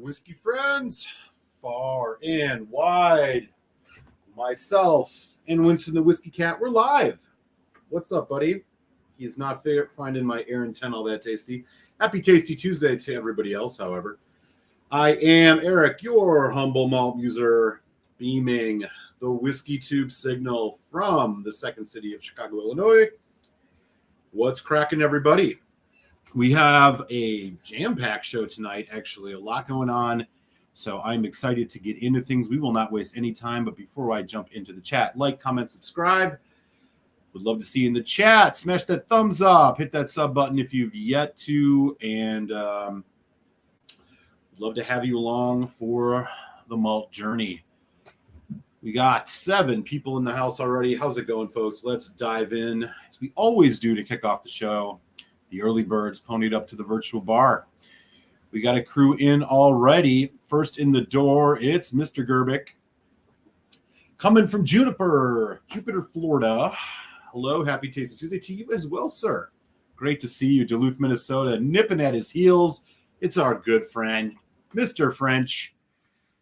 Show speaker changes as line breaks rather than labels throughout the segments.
whiskey friends, far and wide. Myself and Winston the Whiskey Cat, we're live. What's up, buddy? He's not finding my Aaron 10 all that tasty. Happy Tasty Tuesday to everybody else, however. I am Eric, your humble malt user, beaming the Whiskey Tube signal from the second city of Chicago, Illinois. What's cracking, everybody? We have a jam-packed show tonight, actually. A lot going on, so I'm excited to get into things. We will not waste any time, but before I jump into the chat, like, comment, subscribe. Would love to see you in the chat. Smash that thumbs up. Hit that sub button if you've yet to, and love to have you along for the malt journey. We got 7 people in the house already. How's it going, folks? Let's dive in, as we always do to kick off the show. The early birds ponied up to the virtual bar. We got a crew in already. First in the door, it's Mr. Gerbic. Coming from Jupiter, Florida. Hello, happy Tasty Tuesday to you as well, sir. Great to see you. Duluth, Minnesota, nipping at his heels. It's our good friend, Mr. French.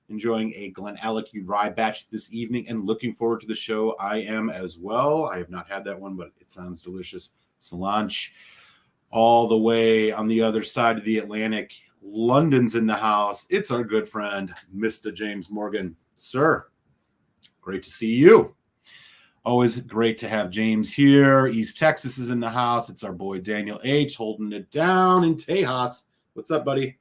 Enjoying a Glenallachie rye batch this evening and looking forward to the show. I am as well. I have not had that one, but it sounds delicious. Solange. All the way on the other side of the Atlantic, London's in the house. It's our good friend, Mr. James Morgan. Sir, great to see you. Always great to have James here. East Texas is in the house. It's our boy Daniel H. holding it down in Tejas. What's up, buddy?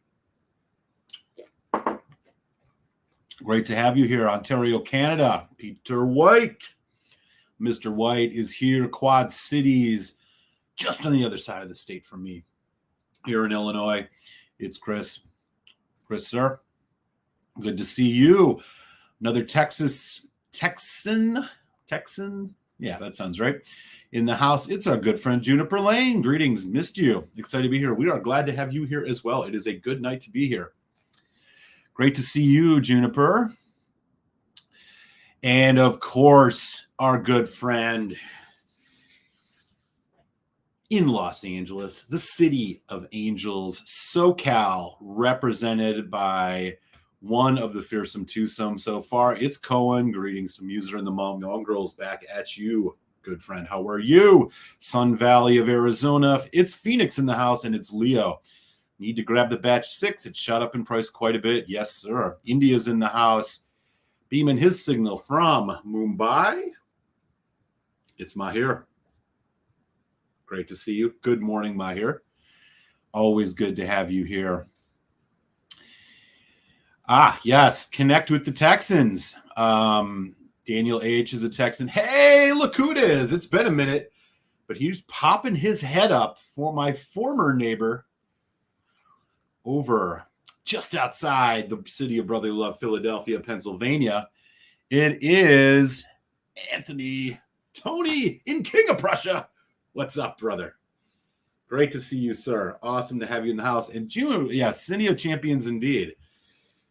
Great to have you here, Ontario, Canada. Peter White. Mr. White is here, Quad Cities. Just on the other side of the state from me. Here in Illinois, it's Chris. Chris, sir, good to see you. Another Texan. Yeah, that sounds right. In the house, it's our good friend Juniper Lane. Greetings, missed you. Excited to be here. We are glad to have you here as well. It is a good night to be here. Great to see you, Juniper. And of course, our good friend in Los Angeles, the city of angels, SoCal, represented by one of the fearsome twosome so far. It's Cohen. Greetings from user in the mom. Young girls back at you, good friend. How are you? Sun Valley of Arizona. It's Phoenix in the house, and it's Leo. Need to grab the batch 6. It shot up in price quite a bit. Yes, sir. India's in the house. Beaming his signal from Mumbai. It's Mahir. Great to see you. Good morning, Mahir. Always good to have you here. Yes. Connect with the Texans. Daniel H. is a Texan. Hey, look who it is. It's been a minute, but he's popping his head up for my former neighbor over just outside the city of brotherly love, Philadelphia, Pennsylvania. It is Anthony Tony in King of Prussia. What's up, brother? Great to see you, sir. Awesome to have you in the house. And June, yes, City of Champions indeed.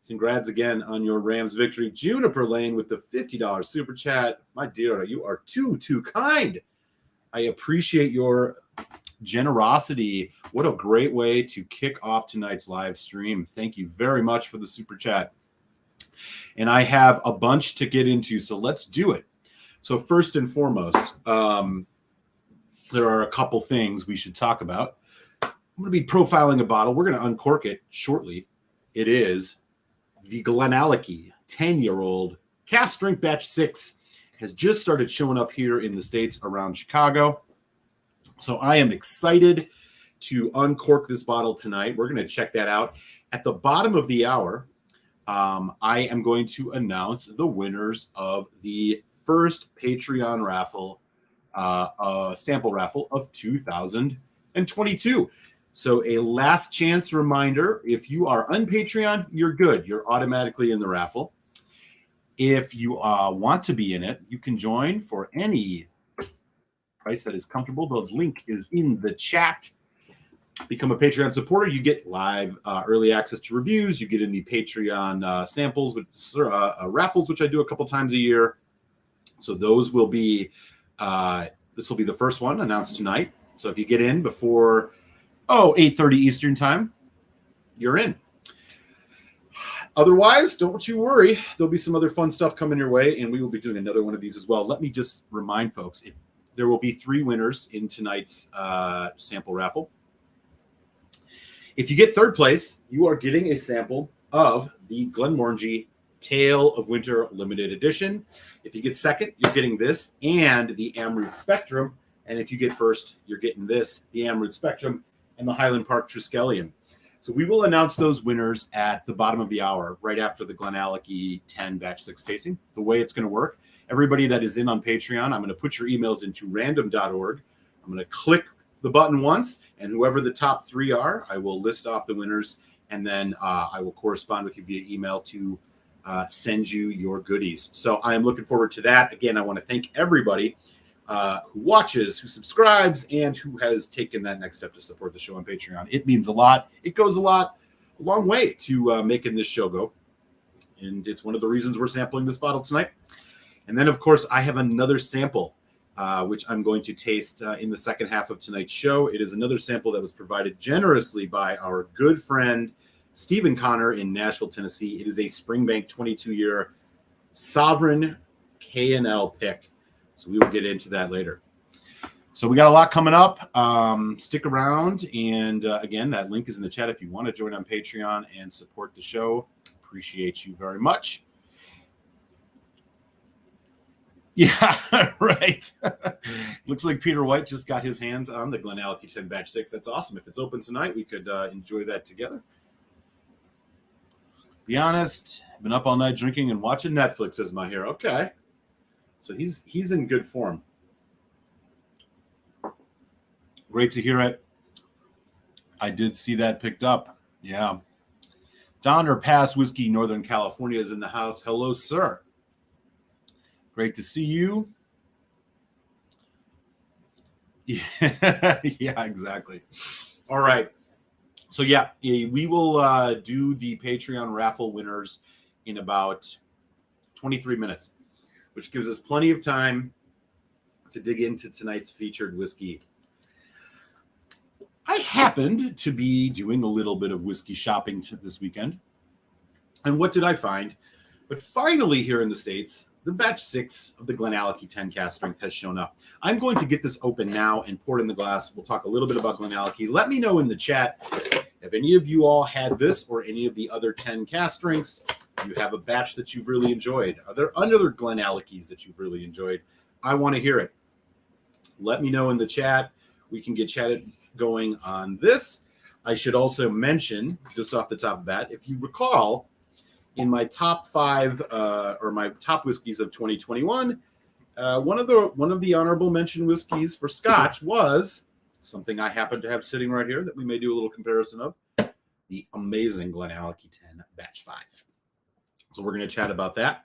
Congrats again on your Rams victory. Juniper Lane with the $50 super chat. My dear, you are too kind. I appreciate your generosity. What a great way to kick off tonight's live stream. Thank you very much for the super chat. And I have a bunch to get into, so let's do it. So first and foremost, there are a couple things we should talk about. I'm going to be profiling a bottle. We're going to uncork it shortly. It is the Glenallachie 10-year-old Cask Strength Batch 6. Has just started showing up here in the States around Chicago. So I am excited to uncork this bottle tonight. We're going to check that out. At the bottom of the hour, I am going to announce the winners of the first Patreon raffle, sample raffle of 2022. So a last chance reminder, if you are on Patreon, you're good. You're automatically in the raffle. If you want to be in it, you can join for any price that is comfortable. The link is in the chat. Become a Patreon supporter. You get live early access to reviews. You get in the Patreon samples, raffles, which I do a couple times a year. So those will be, this will be the first one announced tonight. So if you get in before 8:30 Eastern time, you're in. Otherwise, don't you worry. There'll be some other fun stuff coming your way, and we will be doing another one of these as well. Let me just remind folks, there will be 3 winners in tonight's sample raffle. If you get third place, you are getting a sample of the Glenallachie Tale of Winter Limited Edition. If you get second, you're getting this and the Amroot Spectrum. And if you get first, you're getting this, the Amroot Spectrum, and the Highland Park Triskelion. So we will announce those winners at the bottom of the hour, right after the Glenallachie 10 Batch 6 tasting. The way it's going to work, everybody that is in on Patreon, I'm going to put your emails into random.org. I'm going to click the button once, and whoever the top 3 are, I will list off the winners, and then I will correspond with you via email to send you your goodies. So I am looking forward to that. Again, I want to thank everybody who watches, who subscribes, and who has taken that next step to support the show on Patreon. It means a lot. It goes a long way to making this show go. And it's one of the reasons we're sampling this bottle tonight. And then, of course, I have another sample, which I'm going to taste in the second half of tonight's show. It is another sample that was provided generously by our good friend, Stephen Connor in Nashville, Tennessee. It is a Springbank 22-year Sovereign K&L pick. So we will get into that later. So we got a lot coming up. Stick around. And again, that link is in the chat if you want to join on Patreon and support the show. Appreciate you very much. Yeah, right. Looks like Peter White just got his hands on the Glenallachie 10 Batch 6. That's awesome. If it's open tonight, we could enjoy that together. Be honest, I've been up all night drinking and watching Netflix as my hero. Okay. So he's in good form. Great to hear it. I did see that picked up. Yeah. Donner Pass Whiskey, Northern California is in the house. Hello, sir. Great to see you. Yeah, yeah, exactly. All right. So, yeah, we will do the Patreon raffle winners in about 23 minutes, which gives us plenty of time to dig into tonight's featured whiskey. I happened to be doing a little bit of whiskey shopping this weekend. And what did I find? But finally here in the States, the Batch 6 of the Glenallachie 10 Cask Strength has shown up. I'm going to get this open now and pour it in the glass. We'll talk a little bit about Glenallachie. Let me know in the chat if any of you all had this or any of the other 10 Cask Strengths. You have a batch that you've really enjoyed. Are there other Glenallachies that you've really enjoyed? I want to hear it. Let me know in the chat. We can get chatted going on this. I should also mention, just off the top of that, if you recall, in my top 5 or my top whiskeys of 2021, one of the honorable mention whiskeys for Scotch was something I happen to have sitting right here that we may do a little comparison of, the amazing Glenallachie 10 Batch 5. So we're going to chat about that.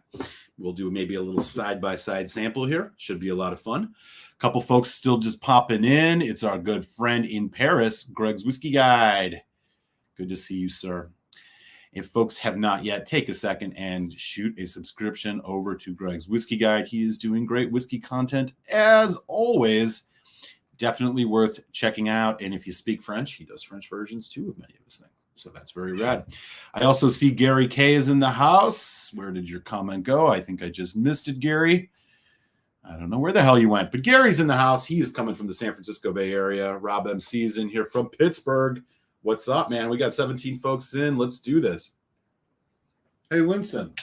We'll do maybe a little side-by-side sample here. Should be a lot of fun. A couple folks still just popping in. It's our good friend in Paris, Greg's Whiskey Guide. Good to see you, sir. If folks have not yet, take a second and shoot a subscription over to Greg's Whiskey Guide. He is doing great whiskey content as always. Definitely worth checking out. And if you speak French, he does French versions too of many of his things. So that's very rad. I also see Gary K is in the house. Where did your comment go? I think I just missed it, Gary. I don't know where the hell you went, but Gary's in the house. He is coming from the San Francisco Bay Area. Rob MC's in here from Pittsburgh. What's up, man? We got 17 folks in. Let's do this. Hey, Winston.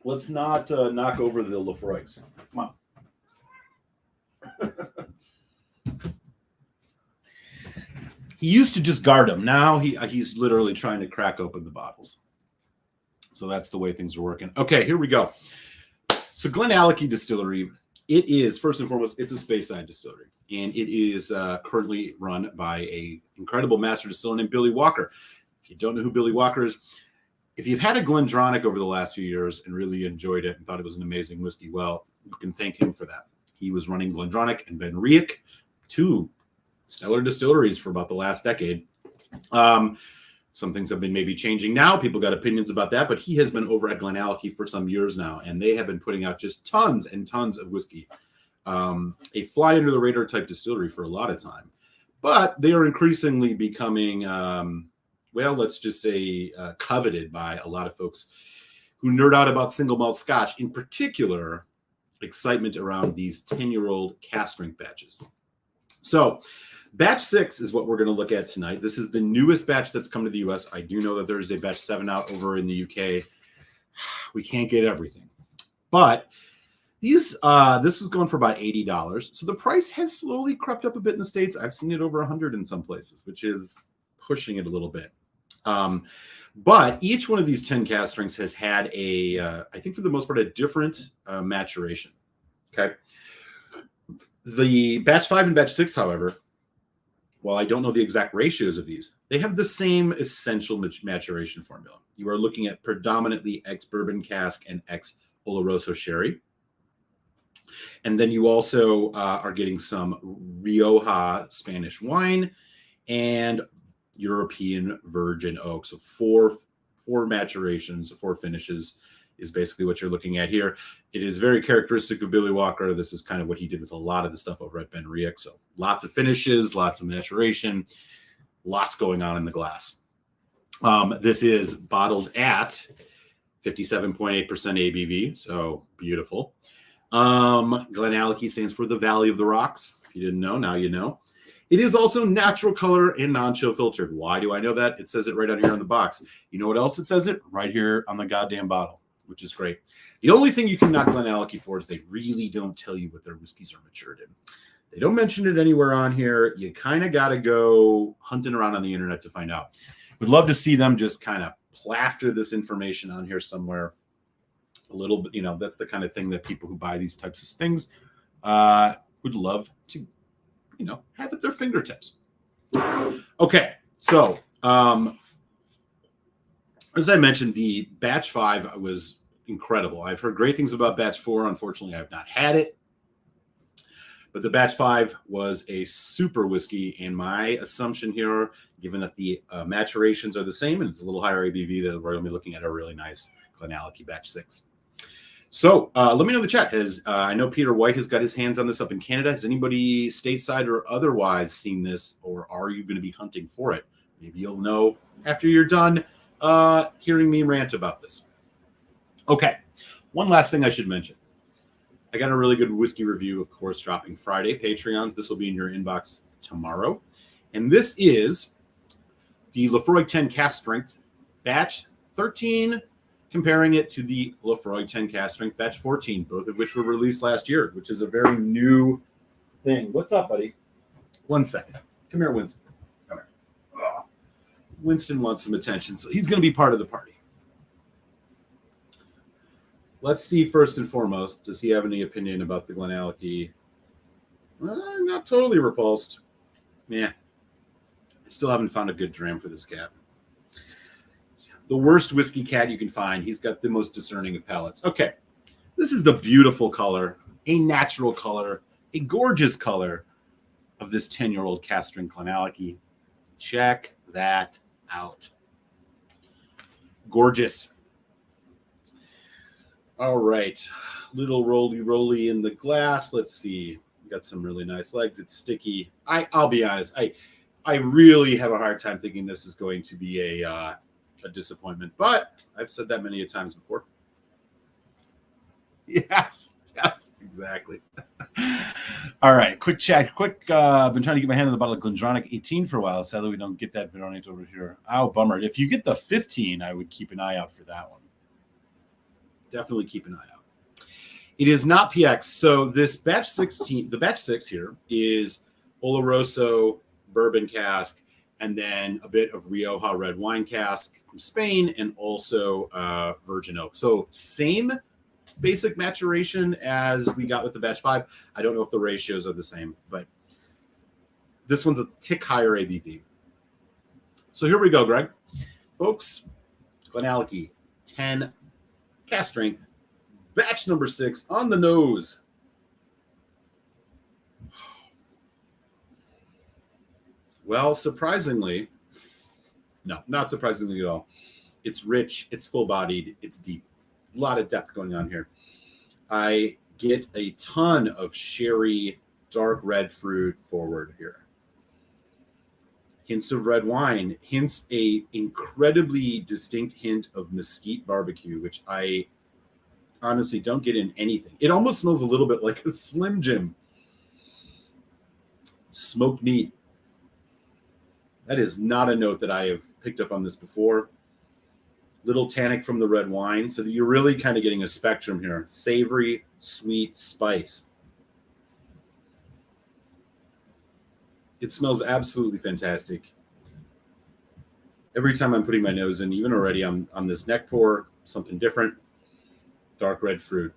Let's not knock over the Lefroy. Come on. He used to just guard them. Now he's literally trying to crack open the bottles. So that's the way things are working. Okay, here we go. So Glenallachie Distillery, it is, first and foremost, it's a Speyside distillery. And it is currently run by an incredible master distiller named Billy Walker. If you don't know who Billy Walker is, if you've had a GlenDronach over the last few years and really enjoyed it and thought it was an amazing whiskey, well, you can thank him for that. He was running GlenDronach and Ben Riach, 2 stellar distilleries for about the last decade. Some things have been maybe changing now. People got opinions about that, but he has been over at Glenallachie for some years now, and they have been putting out just tons and tons of whiskey. A fly under the radar type distillery for a lot of time, but they are increasingly becoming well, let's just say coveted by a lot of folks who nerd out about single malt Scotch, in particular, excitement around these 10-year-old cask strength batches. So batch 6 is what we're going to look at tonight. This is the newest batch that's come to the US. I do know that there's a batch 7 out over in the UK. We can't get everything. But this was going for about $80. So the price has slowly crept up a bit in the States. I've seen it over 100 in some places, which is pushing it a little bit. But each one of these 10 cask strengths has had I think for the most part, a different maturation. Okay. The batch 5 and batch 6, however, while I don't know the exact ratios of these, they have the same essential maturation formula. You are looking at predominantly ex-bourbon cask and ex-Oloroso sherry. And then you also are getting some Rioja Spanish wine and European virgin oak. So four maturations, 4 finishes is basically what you're looking at here. It is very characteristic of Billy Walker. This is kind of what he did with a lot of the stuff over at Ben Riach. So lots of finishes, lots of maturation, lots going on in the glass. This is bottled at 57.8% ABV. So beautiful. Glenallachie stands for the Valley of the Rocks. If you didn't know, now you know. It is also natural color and non-chill filtered. Why do I know that? It says it right out here on the box. You know what else it says it? Right here on the goddamn bottle, which is great. The only thing you can knock Glenallachie for is they really don't tell you what their whiskeys are matured in. They don't mention it anywhere on here. You kind of got to go hunting around on the internet to find out. Would love to see them just kind of plaster this information on here somewhere. A little bit, that's the kind of thing that people who buy these types of things would love to, have at their fingertips. Okay, so as I mentioned, the batch 5 was incredible. I've heard great things about batch 4. Unfortunately, I have not had it. But the batch 5 was a super whiskey, and my assumption here, given that the maturations are the same and it's a little higher ABV, that we're going to be looking at a really nice Glenallachie batch 6. So let me know in the chat. I know Peter White has got his hands on this up in Canada. Has anybody stateside or otherwise seen this, or are you going to be hunting for it? Maybe you'll know after you're done hearing me rant about this. Okay, one last thing I should mention. I got a really good whiskey review, of course, dropping Friday. Patreons, this will be in your inbox tomorrow. And this is the Laphroaig 10 Cask Strength Batch 13, comparing it to the Laphroaig 10 Cask Strength Batch 14, both of which were released last year, which is a very new thing. What's up, buddy? 1 second. Come here, Winston. Come here. Oh. Winston wants some attention, so he's going to be part of the party. Let's see, first and foremost, does he have any opinion about the Glenallachie? Not totally repulsed. Yeah. I still haven't found a good dram for this cat. The worst whiskey cat you can find. He's got the most discerning of palates. Okay. This is the beautiful color, a natural color, a gorgeous color of this 10-year-old cask strength Glenallachie. Check that out. Gorgeous. All right. Little roly in the glass. Let's see. Got some really nice legs. It's sticky. I'll be honest. I really have a hard time thinking this is going to be a disappointment, but I've said that many a times before. Yes, exactly. All right, quick chat. I've been trying to get my hand on the bottle of Glendronach 18 for a while. Sadly, we don't get that variant over here. Oh, bummer. If you get the 15, I would keep an eye out for that one. Definitely keep an eye out. It is not PX. So this batch 16, the batch 6 here is Oloroso bourbon cask, and then a bit of Rioja red wine cask from Spain, and also virgin oak. So same basic maturation as we got with the batch 5. I don't know if the ratios are the same, but this one's a tick higher ABV. So here we go, Greg. Folks, Glenallachie 10 cask strength, batch number 6 on the nose. Well, surprisingly, no, not surprisingly at all. It's rich, it's full-bodied, it's deep. A lot of depth going on here. I get a ton of sherry, dark red fruit forward here. Hints of red wine, hints a incredibly distinct hint of mesquite barbecue, which I honestly don't get in anything. It almost smells a little bit like a Slim Jim smoked meat. That is not a note that I have picked up on this before. Little tannic from the red wine, so that you're really kind of getting a spectrum here. Savory, sweet, spice. It smells absolutely fantastic. Every time I'm putting my nose in, even already on this neck pour, something different. Dark red fruit.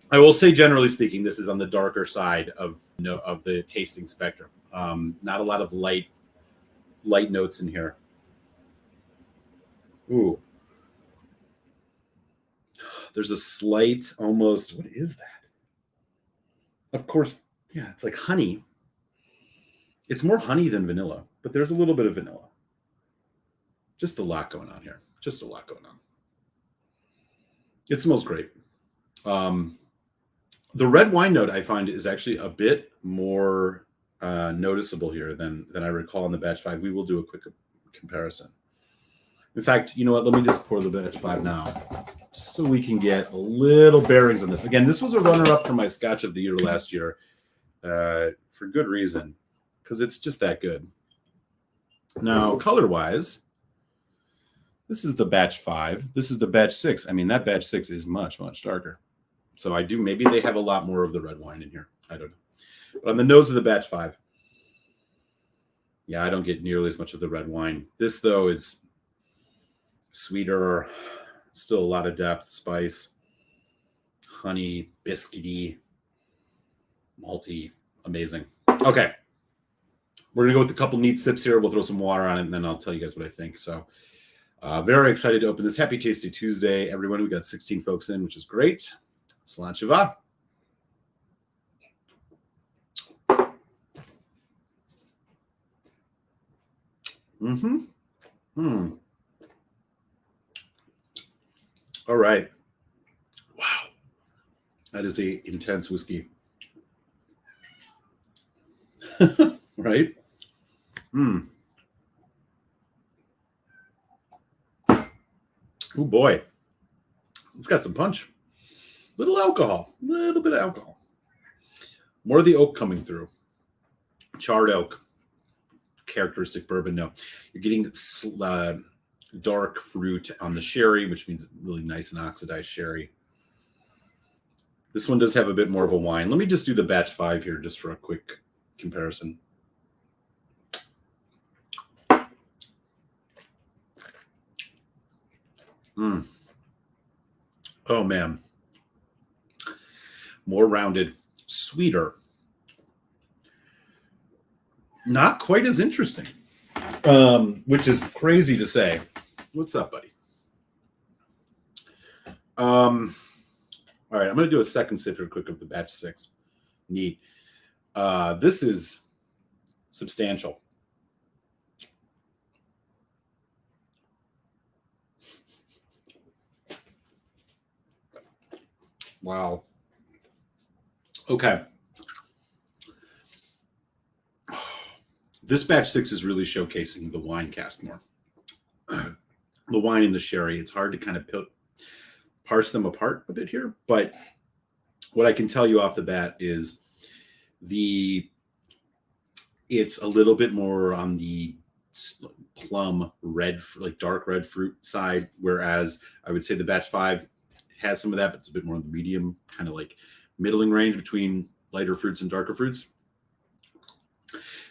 I will say, generally speaking, this is on the darker side of the tasting spectrum. Not a lot of light notes in here. Ooh. There's a slight, almost, what is that? Of course, yeah, it's like honey. It's more honey than vanilla, but there's a little bit of vanilla. Just a lot going on here. Just a lot going on. It smells great. The red wine note I find is actually a bit more noticeable here than I recall in the batch 5. We will do a quick comparison. In fact, you know what? Let me just pour the batch 5 now, just so we can get a little bearings on this. Again, this was a runner-up for my Scotch of the Year last year, for good reason, because it's just that good. Now, color-wise, this is the batch 5. This is the batch 6. I mean, that batch 6 is much, much darker. So maybe they have a lot more of the red wine in here. I don't know. But on the nose of the batch 5, yeah, I don't get nearly as much of the red wine. This, though, is sweeter, still a lot of depth, spice, honey, biscuity, malty, amazing. Okay. We're going to go with a couple neat sips here. We'll throw some water on it, and then I'll tell you guys what I think. So very excited to open this. Happy Tasty Tuesday, everyone. We got 16 folks in, which is great. Sláinte vá. All right. Wow. That is a intense whiskey. Right? Oh boy. It's got some punch. Little alcohol. A little bit of alcohol. More of the oak coming through. Charred oak. Characteristic bourbon. No. You're getting dark fruit on the sherry, which means really nice and oxidized sherry. This one does have a bit more of a wine. Let me just do the batch 5 here just for a quick comparison. Oh, man. More rounded, sweeter. Not quite as interesting, which is crazy to say. What's up, buddy? All right, I'm going to do a second sip here quick of the batch 6. Neat. This is substantial. Wow. Okay. This batch 6 is really showcasing the wine cask more. The wine and the sherry. It's hard to kind of parse them apart a bit here, but what I can tell you off the bat is it's a little bit more on the plum red, like dark red fruit side, whereas I would say the batch 5 has some of that, but it's a bit more on the medium, kind of like middling range between lighter fruits and darker fruits.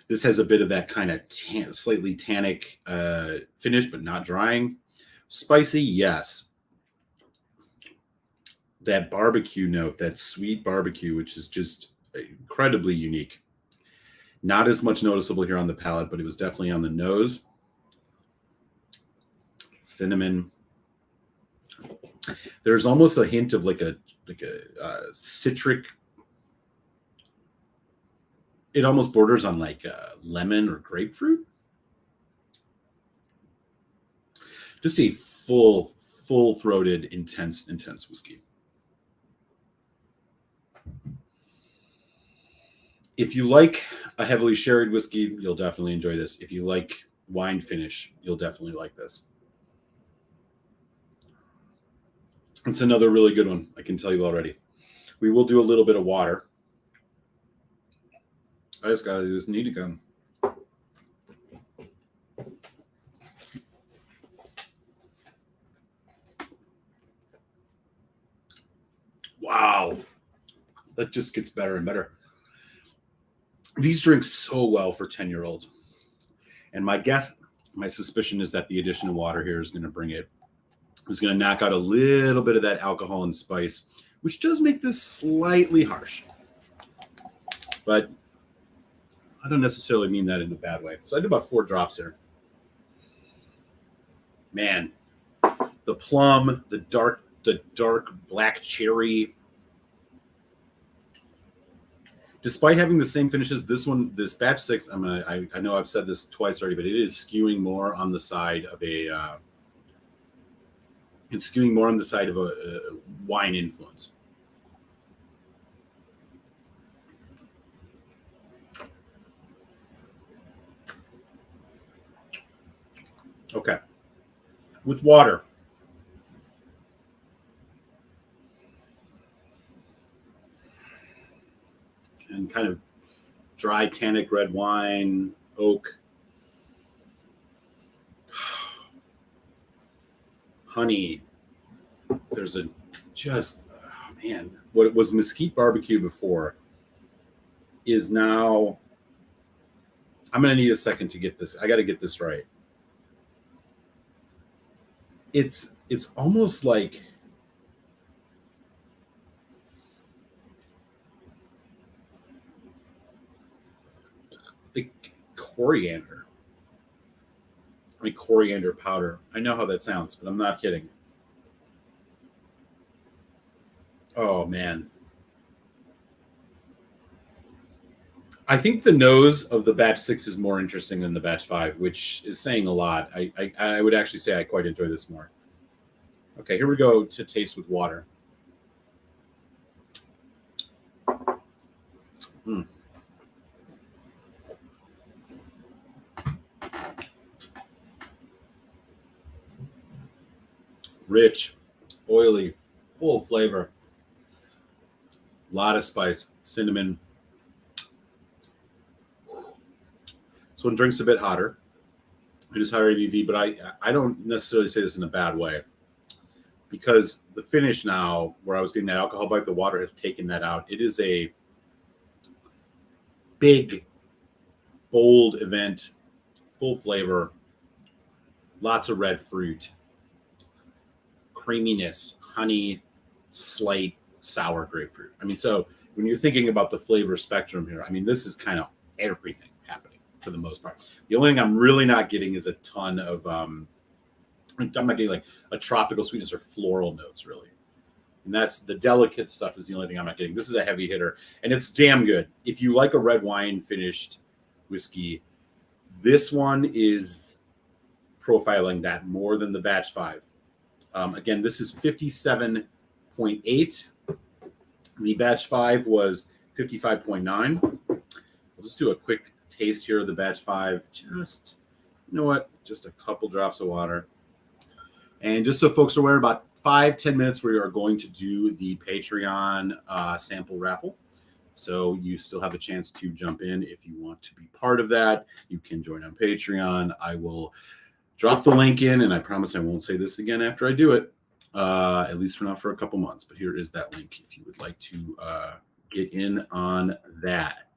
This has a bit of that kind of slightly tannic finish, but not drying. Spicy, yes. That barbecue note, that sweet barbecue, which is just incredibly unique. Not as much noticeable here on the palate, but it was definitely on the nose. Cinnamon. There's almost a hint of like a citric. It almost borders on like lemon or grapefruit. Just a full-throated, intense whiskey. If you like a heavily sherried whiskey, you'll definitely enjoy this. If you like wine finish, you'll definitely like this. It's another really good one, I can tell you already. We will do a little bit of water. I just got to do this need to come. Wow. That just gets better and better. These drink so well for 10-year-olds. And my suspicion is that the addition of water here is going to bring it. It's going to knock out a little bit of that alcohol and spice, which does make this slightly harsh. But I don't necessarily mean that in a bad way. So I did about 4 drops here. Man, the plum, the dark black cherry. Despite having the same finishes, this batch 6, I know I've said this twice already, but it is skewing more on the side of a wine influence. Okay. With water. And kind of dry tannic red wine, oak, honey. There's what was mesquite barbecue before is now. I'm going to need a second to get this. I got to get this right. It's almost like coriander. Like coriander powder. I know how that sounds, but I'm not kidding. Oh, man. I think the nose of the batch 6 is more interesting than the batch 5, which is saying a lot. I would actually say I quite enjoy this more. Okay, here we go to taste with water. Rich, oily, full flavor. A lot of spice, cinnamon. This one drinks a bit hotter. It is higher ABV, but I don't necessarily say this in a bad way, because the finish now, where I was getting that alcohol bite, the water has taken that out. It is a big, bold event, full flavor, lots of red fruit, creaminess, honey, slight sour grapefruit. I mean, so when you're thinking about the flavor spectrum here, I mean, this is kind of everything happening for the most part. The only thing I'm really not getting is a ton of, I'm not getting like a tropical sweetness or floral notes, really. And that's the delicate stuff is the only thing I'm not getting. This is a heavy hitter, and it's damn good. If you like a red wine finished whiskey, this one is profiling that more than the batch 5. Again, this is 57.8. The batch 5 was 55.9. We'll just do a quick taste here of the batch 5. Just, you know what? Just a couple drops of water. And just so folks are aware, about 5-10 minutes, we are going to do the Patreon sample raffle. So you still have a chance to jump in if you want to be part of that. You can join on Patreon. I will drop the link in, and I promise I won't say this again after I do it, at least for now for a couple months. But here is that link if you would like to get in on that.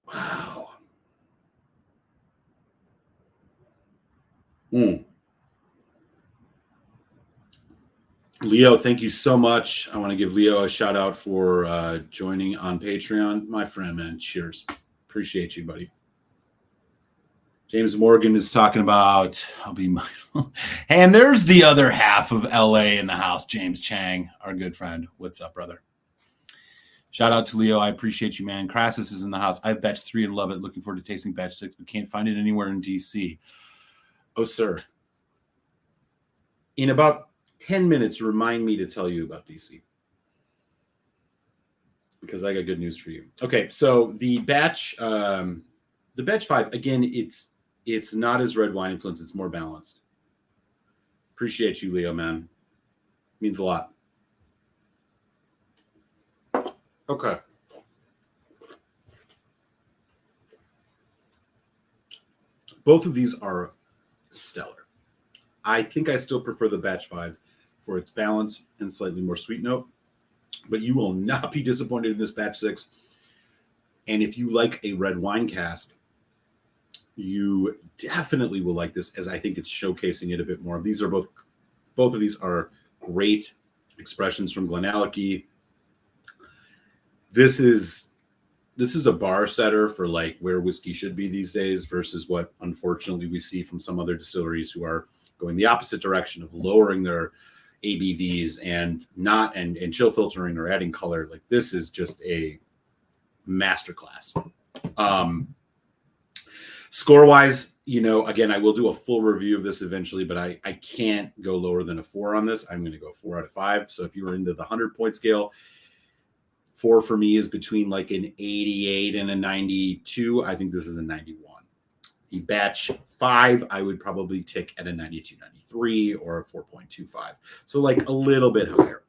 Wow. Leo, thank you so much. I want to give Leo a shout out for joining on Patreon. My friend, man, cheers. Appreciate you, buddy. James Morgan is talking about, I'll be mindful. And there's the other half of LA in the house, James Chang, our good friend. What's up, brother? Shout out to Leo. I appreciate you, man. Crassus is in the house. I have batch 3 and love it. Looking forward to tasting batch 6, but can't find it anywhere in DC. Oh, sir. In about 10 minutes, remind me to tell you about DC. because I got good news for you. Okay, so the batch 5, again, it's not as red wine influenced, it's more balanced. Appreciate you, Leo, man. Means a lot. Okay. Both of these are stellar. I think I still prefer the batch 5 for its balance and slightly more sweet note, but you will not be disappointed in this batch 6. And if you like a red wine cask, you definitely will like this, as I think it's showcasing it a bit more. These are both of these are great expressions from Glenallachie. This is a bar setter for like where whiskey should be these days versus what unfortunately we see from some other distilleries who are going the opposite direction of lowering their ABVs and chill filtering or adding color. Like, this is just a masterclass. Score wise, again, I will do a full review of this eventually, but I can't go lower than a 4 on this. I'm going to go 4 out of 5. So if you were into the 100-point scale, 4 for me is between like an 88 and a 92. I think this is a 91. The batch 5, I would probably tick at a 92, 93 or a 4.25. So like a little bit higher.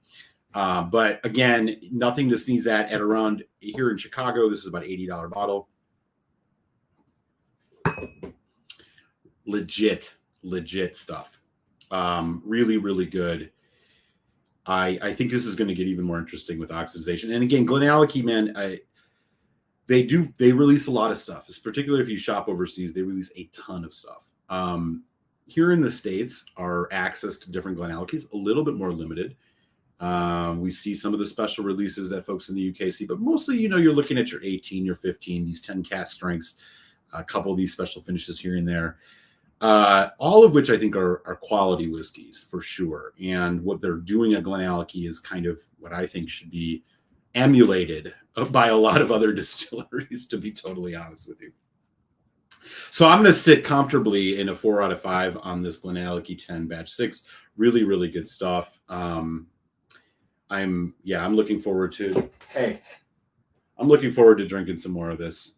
But again, nothing to sneeze at around here in Chicago. This is about $80 bottle. Legit stuff. Really, really good. I think this is going to get even more interesting with oxidization. And again, Glenallachie, man, they release a lot of stuff. It's particularly if you shop overseas, they release a ton of stuff. Here in the States, our access to different Glenallachie is a little bit more limited. We see some of the special releases that folks in the UK see, but mostly, you're looking at your 18, your 15, these 10 cask strengths, a couple of these special finishes here and there. All of which I think are quality whiskeys for sure. And what they're doing at Glenallachie is kind of what I think should be emulated by a lot of other distilleries, to be totally honest with you. So I'm going to sit comfortably in a 4 out of 5 on this Glenallachie 10 batch 6. Really, really good stuff. I'm looking forward to, I'm looking forward to drinking some more of this.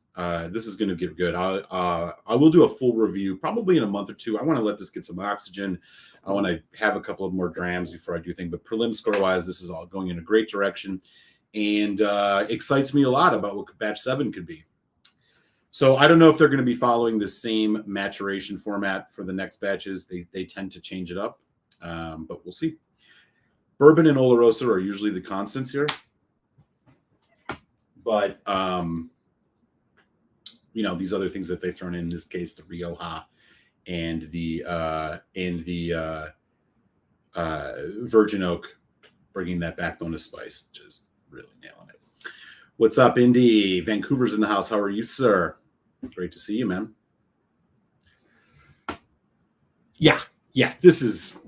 This is going to get good. I will do a full review probably in a month or two. I want to let this get some oxygen. I want to have a couple of more drams before I do things. But prelim score wise, this is all going in a great direction, and excites me a lot about what batch 7 could be. So I don't know if they're going to be following the same maturation format for the next batches. They tend to change it up, but we'll see. Bourbon and Oloroso are usually the constants here, but these other things that they've thrown in this case, the Rioja and the Virgin Oak, bringing that backbone of spice, just really nailing it. What's up, Indy? Vancouver's in the house. How are you, sir? Great to see you, man. Yeah. This is,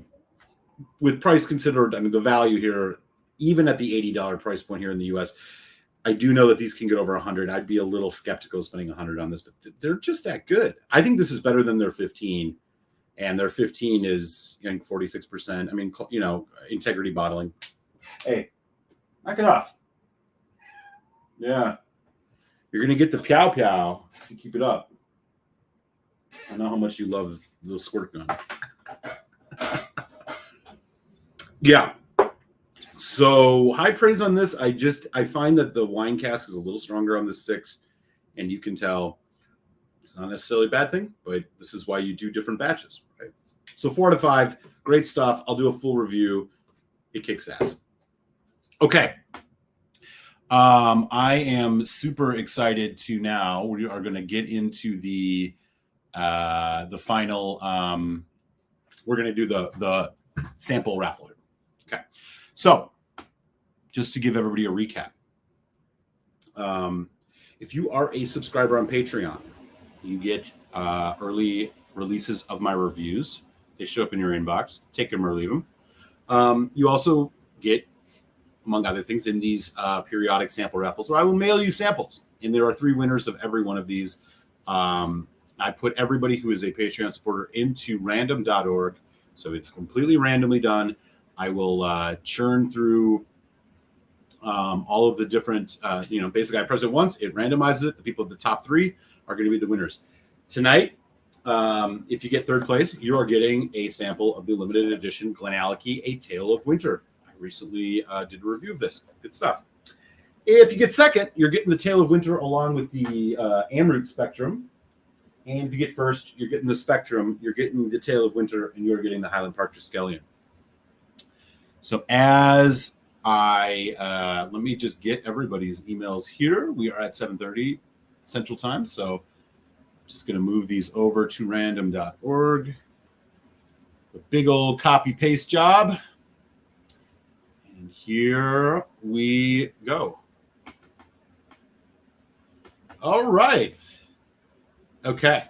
with price considered, I mean, the value here, even at the $80 price point here in the US, I do know that these can get over 100. I'd be a little skeptical spending 100 on this, but they're just that good. I think this is better than their 15, and their 15 is 46%. I mean, integrity bottling. Hey, knock it off. Yeah, you're gonna get the pow pow if you keep it up. I know how much you love the squirt gun. Yeah. So high praise on this. I find that the wine cask is a little stronger on this 6, and you can tell it's not necessarily a bad thing, but this is why you do different batches, right? So 4 out of 5, great stuff. I'll do a full review. It kicks ass. Okay. I am super excited to now. We are going to get into the final. We're going to do the sample raffle here. Okay. So, just to give everybody a recap, if you are a subscriber on Patreon, you get early releases of my reviews. They show up in your inbox. Take them or leave them. You also get, among other things, in these periodic sample raffles, where I will mail you samples. And there are 3 winners of every one of these. I put everybody who is a Patreon supporter into random.org, so it's completely randomly done. I will churn through all of the different, basically I press it once, it randomizes it. The people at the top 3 are going to be the winners. Tonight, if you get third place, you are getting a sample of the limited edition Glenallachie, A Tale of Winter. I recently did a review of this. Good stuff. If you get second, you're getting the Tale of Winter along with the Amroot Spectrum. And if you get first, you're getting the Spectrum, you're getting the Tale of Winter, and you're getting the Highland Park Triskelion. So as let me just get everybody's emails here. We are at 7:30 Central Time, so just going to move these over to random.org. A big old copy paste job. And here we go. All right. Okay.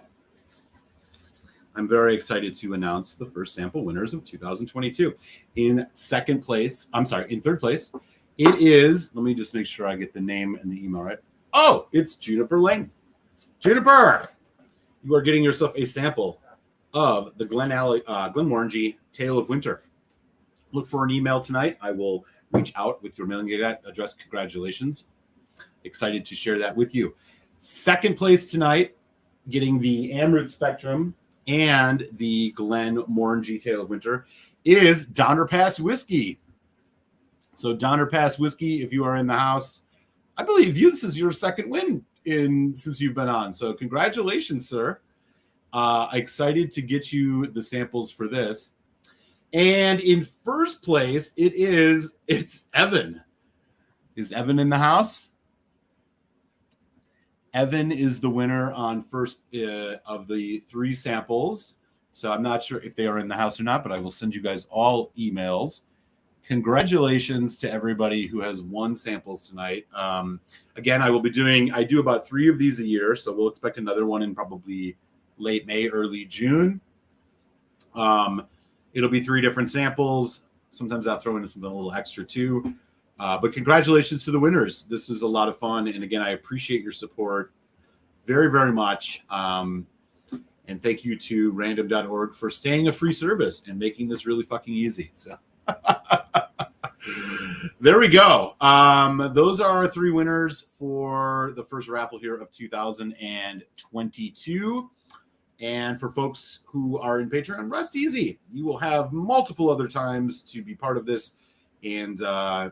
I'm very excited to announce the first sample winners of 2022. In third place, it is, let me just make sure I get the name and the email right. Oh, it's Juniper Lane. Juniper, you are getting yourself a sample of the Glenmorangie Tale of Winter. Look for an email tonight. I will reach out with your mailing address. Congratulations. Excited to share that with you. Second place tonight, getting the Amroot Spectrum and the Glenmorangie Tale of Winter, is Donner Pass Whiskey. So Donner Pass Whiskey, if you are in the house, I believe this is your second win since you've been on. So congratulations, sir. Excited to get you the samples for this. And in first place, it's Evan. Is Evan in the house? Evan is the winner on first of the 3 samples. So I'm not sure if they are in the house or not, but I will send you guys all emails. Congratulations to everybody who has won samples tonight. Again, I do about 3 of these a year. So we'll expect another one in probably late May, early June. It'll be 3 different samples. Sometimes I'll throw in something a little extra too. But congratulations to the winners. This is a lot of fun. And again, I appreciate your support very, very much. And thank you to random.org for staying a free service and making this really fucking easy. So there we go. Those are our 3 winners for the first raffle here of 2022. And for folks who are in Patreon, rest easy. You will have multiple other times to be part of this. And the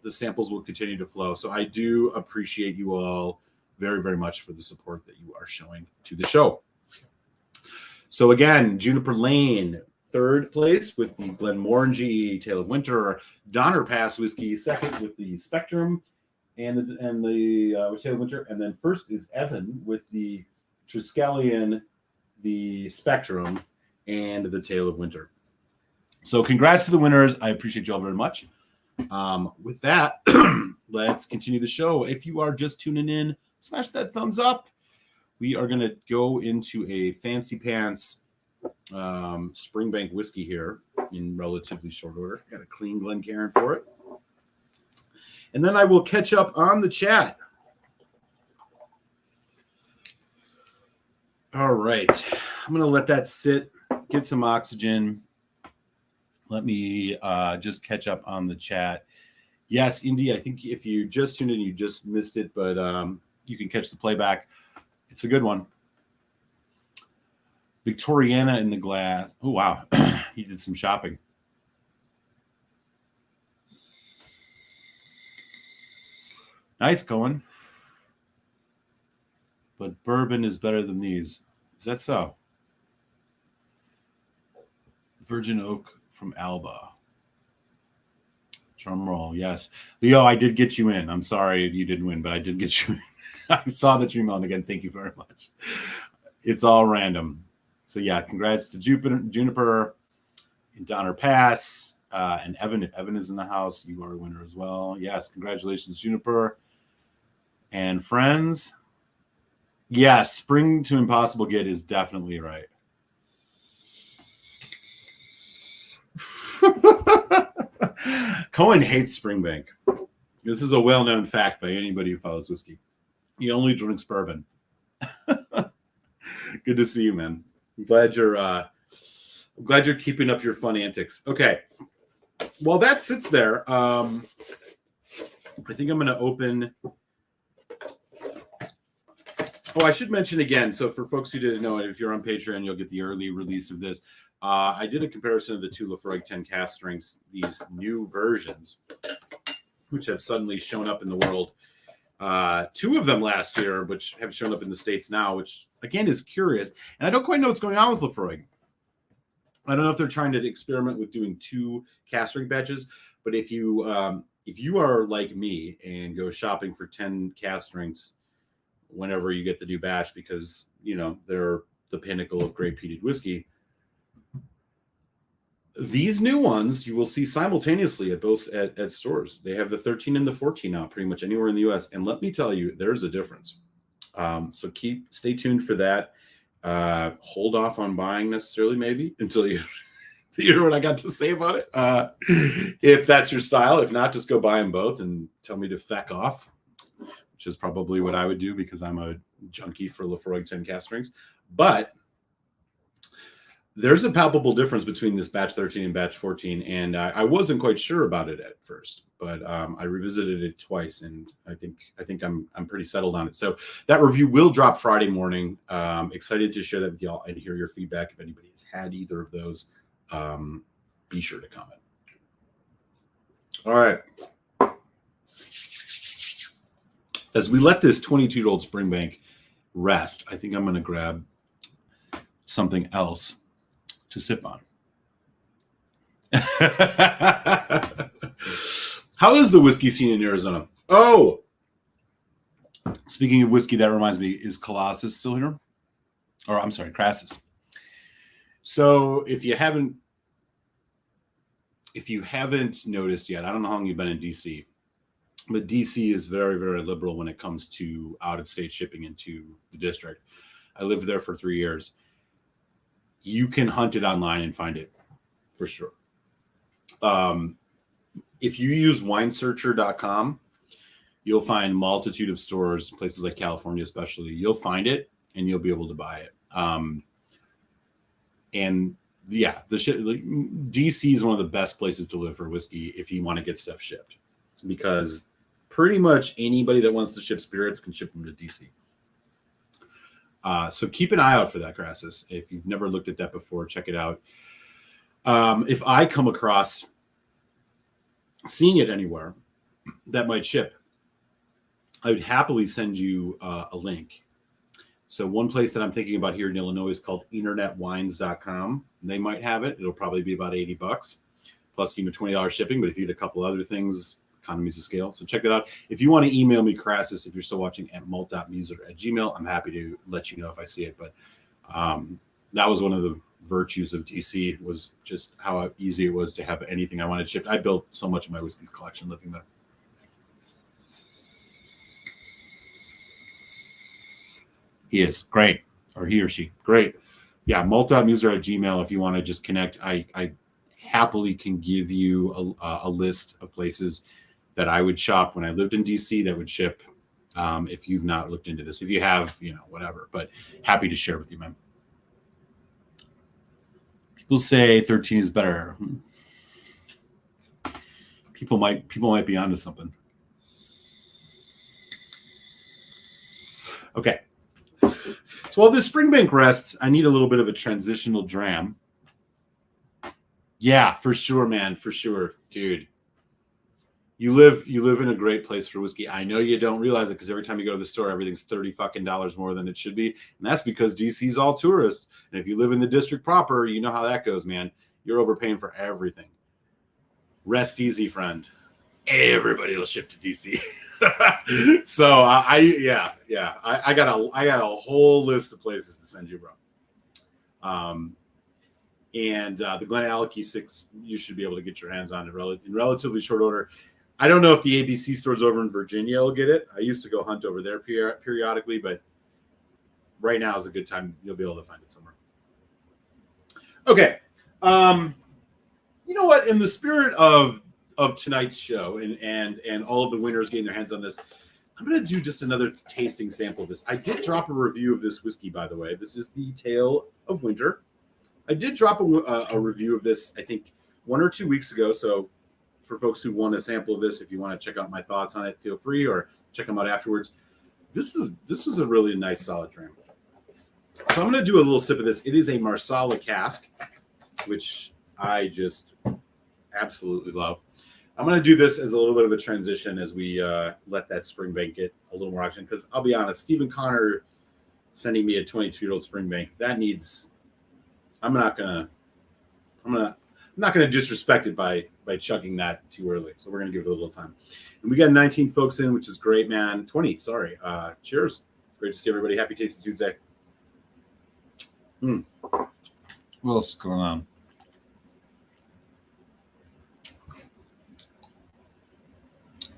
samples will continue to flow. So I do appreciate you all very, very much for the support that you are showing to the show. So again, Juniper Lane, third place with the Glenmorangie Tale of Winter, Donner Pass Whiskey, second with the Spectrum and the Tale of Winter, and then first is Evan with the Triskelion, the Spectrum, and the Tale of Winter. So congrats to the winners. I appreciate you all very much. With that, let's continue the show. If you are just tuning in, smash that thumbs up. We are going to go into a fancy pants Springbank whiskey here in relatively short order. Got a clean Glencairn for it. And then I will catch up on the chat. All right. I'm going to let that sit, get some oxygen. Let me just catch up on the chat. Yes, Indy, I think if you just tuned in, you just missed it, but you can catch the playback. It's a good one. Victoriana in the glass. Oh, wow. He did some shopping. Nice, Cohen. But bourbon is better than these. Is that so? Virgin Oak from Alba. Drum roll, yes. Leo, I did get you in. I'm sorry you didn't win, but I did get you in. I saw that you email, and again, thank you very much. It's all random. So yeah, congrats to Juniper and Donner Pass and Evan. If Evan is in the house, you are a winner as well. Yes, congratulations, Juniper and friends. Yes, Spring to Impossible Get is definitely right. Cohen hates Springbank. This is a well-known fact by anybody who follows whiskey. He only drinks bourbon. Good to see you, man. I'm glad you're keeping up your fun antics. Okay. While that sits there, I think I'm going to open. Oh, I should mention again. So for folks who didn't know it, if you're on Patreon, you'll get the early release of this. I did a comparison of the two Laphroaig 10 cask strengths, these new versions, which have suddenly shown up in the world. Two of them last year, which have shown up in the States now, which again is curious. And I don't quite know what's going on with Laphroaig. I don't know if they're trying to experiment with doing two cask strength batches, but if you are like me and go shopping for 10 cask strengths whenever you get the new batch, because they're the pinnacle of great peated whiskey, these new ones you will see simultaneously at both at stores. They have the 13 and the 14 now pretty much anywhere in the US, and let me tell you, there's a difference. So stay tuned for that. Hold off on buying necessarily, maybe until you hear what I got to say about it. If that's your style. If not, just go buy them both and tell me to feck off, which is probably what I would do because I'm a junkie for Laphroaig 10 cask strengths. But there's a palpable difference between this batch 13 and batch 14, and I wasn't quite sure about it at first, but I revisited it twice, and I think I'm pretty settled on it. So that review will drop Friday morning. Excited to share that with y'all and hear your feedback. If anybody has had either of those, be sure to comment. All right. As we let this 22-year-old Springbank rest, I think I'm going to grab something else to sip on. How is the whiskey scene in Arizona? Oh, speaking of whiskey, that reminds me, is Colossus still here? Or I'm sorry, Crassus. So if you haven't noticed yet, I don't know how long you've been in DC, but DC is very, very liberal when it comes to out-of-state shipping into the district. I lived there for 3 years. You can hunt it online and find it for sure. If you use winesearcher.com, you'll find a multitude of stores, places like California especially. You'll find it and you'll be able to buy it. And yeah, DC is one of the best places to live for whiskey if you want to get stuff shipped, because pretty much anybody that wants to ship spirits can ship them to DC. So keep an eye out for that, Crassus. If you've never looked at that before, check it out. If I come across seeing it anywhere that might ship, I would happily send you a link. So one place that I'm thinking about here in Illinois is called internetwines.com. They might have it. It'll probably be about $80 plus $20 shipping. But if you need a couple other things, economies of scale. So check that out. If you want to email me, Crassus, if you're still watching, at malt.muser@gmail.com, I'm happy to let you know if I see it. But that was one of the virtues of DC, was just how easy it was to have anything I wanted shipped. I built so much of my whiskeys collection living there. He is great, or he or she, great. Yeah, malt.muser@gmail.com if you want to just connect. I happily can give you a list of places that I would shop when I lived in DC that would ship. If you've not looked into this, if you have, whatever, but happy to share with you, man. People say 13 is better. People might be onto something. Okay. So while this Springbank rests, I need a little bit of a transitional dram. Yeah, for sure, man. For sure, dude. You live in a great place for whiskey. I know you don't realize it because every time you go to the store, everything's $30 more than it should be. And that's because DC's all tourists. And if you live in the district proper, you know how that goes, man. You're overpaying for everything. Rest easy, friend. Everybody will ship to DC. So I got a whole list of places to send you, bro. And the Glenallachie 6, you should be able to get your hands on it in relatively short order. I don't know if the ABC stores over in Virginia will get it. I used to go hunt over there periodically, but right now is a good time. You'll be able to find it somewhere. Okay. You know what? In the spirit of tonight's show and all of the winners getting their hands on this, I'm going to do just another tasting sample of this. I did drop a review of this whiskey, by the way. This is the Tale of Winter. I did drop a review of this, I think, 1 or 2 weeks ago. So for folks who want a sample of this, if you want to check out my thoughts on it, feel free, or check them out afterwards. This was a really nice solid dram. So I'm going to do a little sip of this. It is a Marsala cask, which I just absolutely love. I'm going to do this as a little bit of a transition as we let that Springbank get a little more action. Because I'll be honest, Stephen Connor sending me a 22-year-old Springbank, that needs. I'm not gonna disrespect it by chugging that too early. So we're gonna give it a little time. And we got 19 folks in, which is great, man. 20, sorry. Cheers. Great to see everybody. Happy Tasty Tuesday. What else is going on?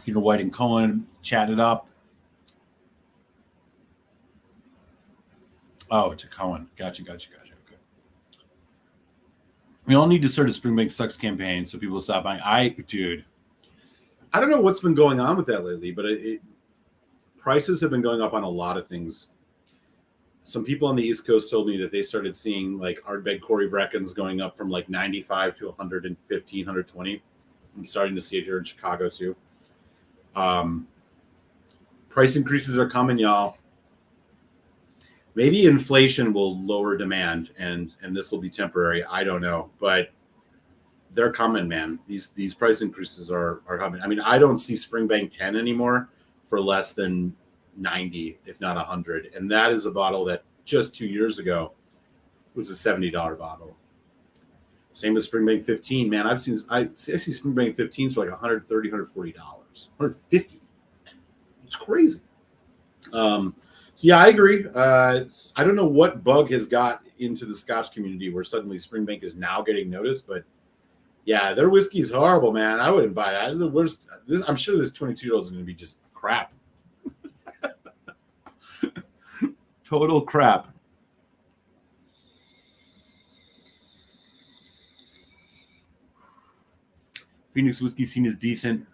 Peter White and Cohen chatted up. Oh, it's a Cohen. Gotcha. Okay. We all need to start a Springbank Sucks campaign so people stop buying. I don't know what's been going on with that lately, but prices have been going up on a lot of things. Some people on the East Coast told me that they started seeing like Ardbeg Corey Vreckens going up from like 95 to 115, 120. I'm starting to see it here in Chicago too. Price increases are coming, y'all. Maybe inflation will lower demand and this will be temporary. I don't know, but they're coming, man. These price increases are coming. I mean, I don't see Springbank 10 anymore for less than 90, if not 100. And that is a bottle that just 2 years ago was a $70 bottle. Same as Springbank 15, man. I see Springbank 15s for like $130, $140, $150. It's crazy. So yeah, I agree. I don't know what bug has got into the Scotch community where suddenly Springbank is now getting noticed, but yeah, their whiskey is horrible, man. I wouldn't buy that. The worst. I'm sure this 22-year-old is going to be just crap. Total crap. Phoenix whiskey scene is decent.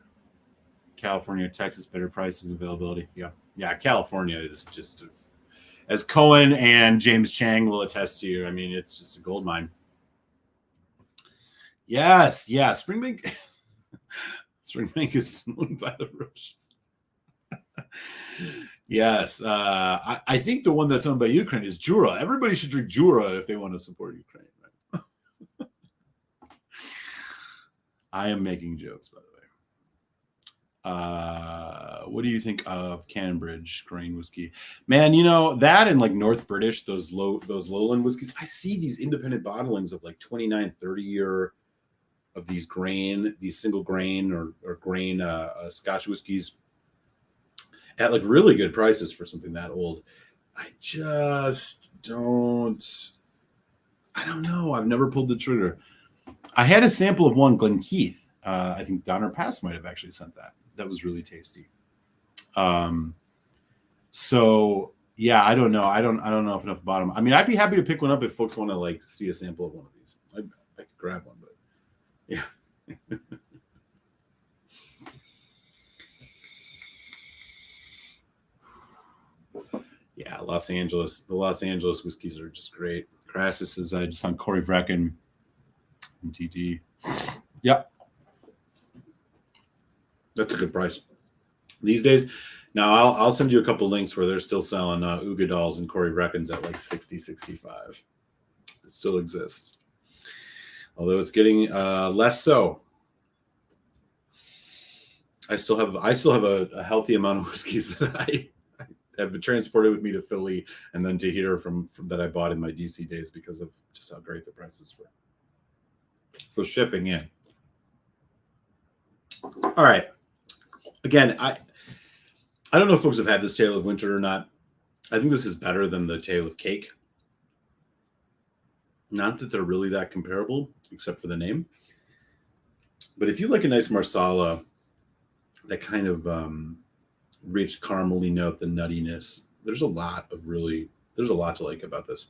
California, Texas, better prices and availability. Yeah. California is just, as Cohen and James Chang will attest to you. I mean, it's just a gold mine. Yes, yeah. Springbank is owned by the Russians. Yes, I think the one that's owned by Ukraine is Jura. Everybody should drink Jura if they want to support Ukraine. Right? I am making jokes, by the way. What do you think of Cannonbridge grain whiskey? Man, you know, that and like North British, those lowland whiskeys, I see these independent bottlings of like 29, 30 year of these single grain or grain Scotch whiskeys at like really good prices for something that old. I don't know. I've never pulled the trigger. I had a sample of one, Glenkeith. I think Donner Pass might have actually sent that. That was really tasty. So yeah, I don't know. I don't know if enough bottom. I mean, I'd be happy to pick one up if folks want to like see a sample of one of these. I could grab one, but yeah. Yeah, the Los Angeles whiskeys are just great. Crassus says I just found Corey Vrecken and TD. Yep. That's a good price these days. Now I'll send you a couple links where they're still selling Ugadals and Corey Vreckens at like 60, 65. It still exists, although it's getting less so. I still have a healthy amount of whiskeys that I have been transported with me to Philly and then to here from that I bought in my DC days because of just how great the prices were for shipping in. All right. Again, I don't know if folks have had this Tale of Winter or not. I think this is better than the Tale of Cake. Not that they're really that comparable, except for the name. But if you like a nice Marsala, that kind of rich caramely note, the nuttiness, there's a lot to like about this.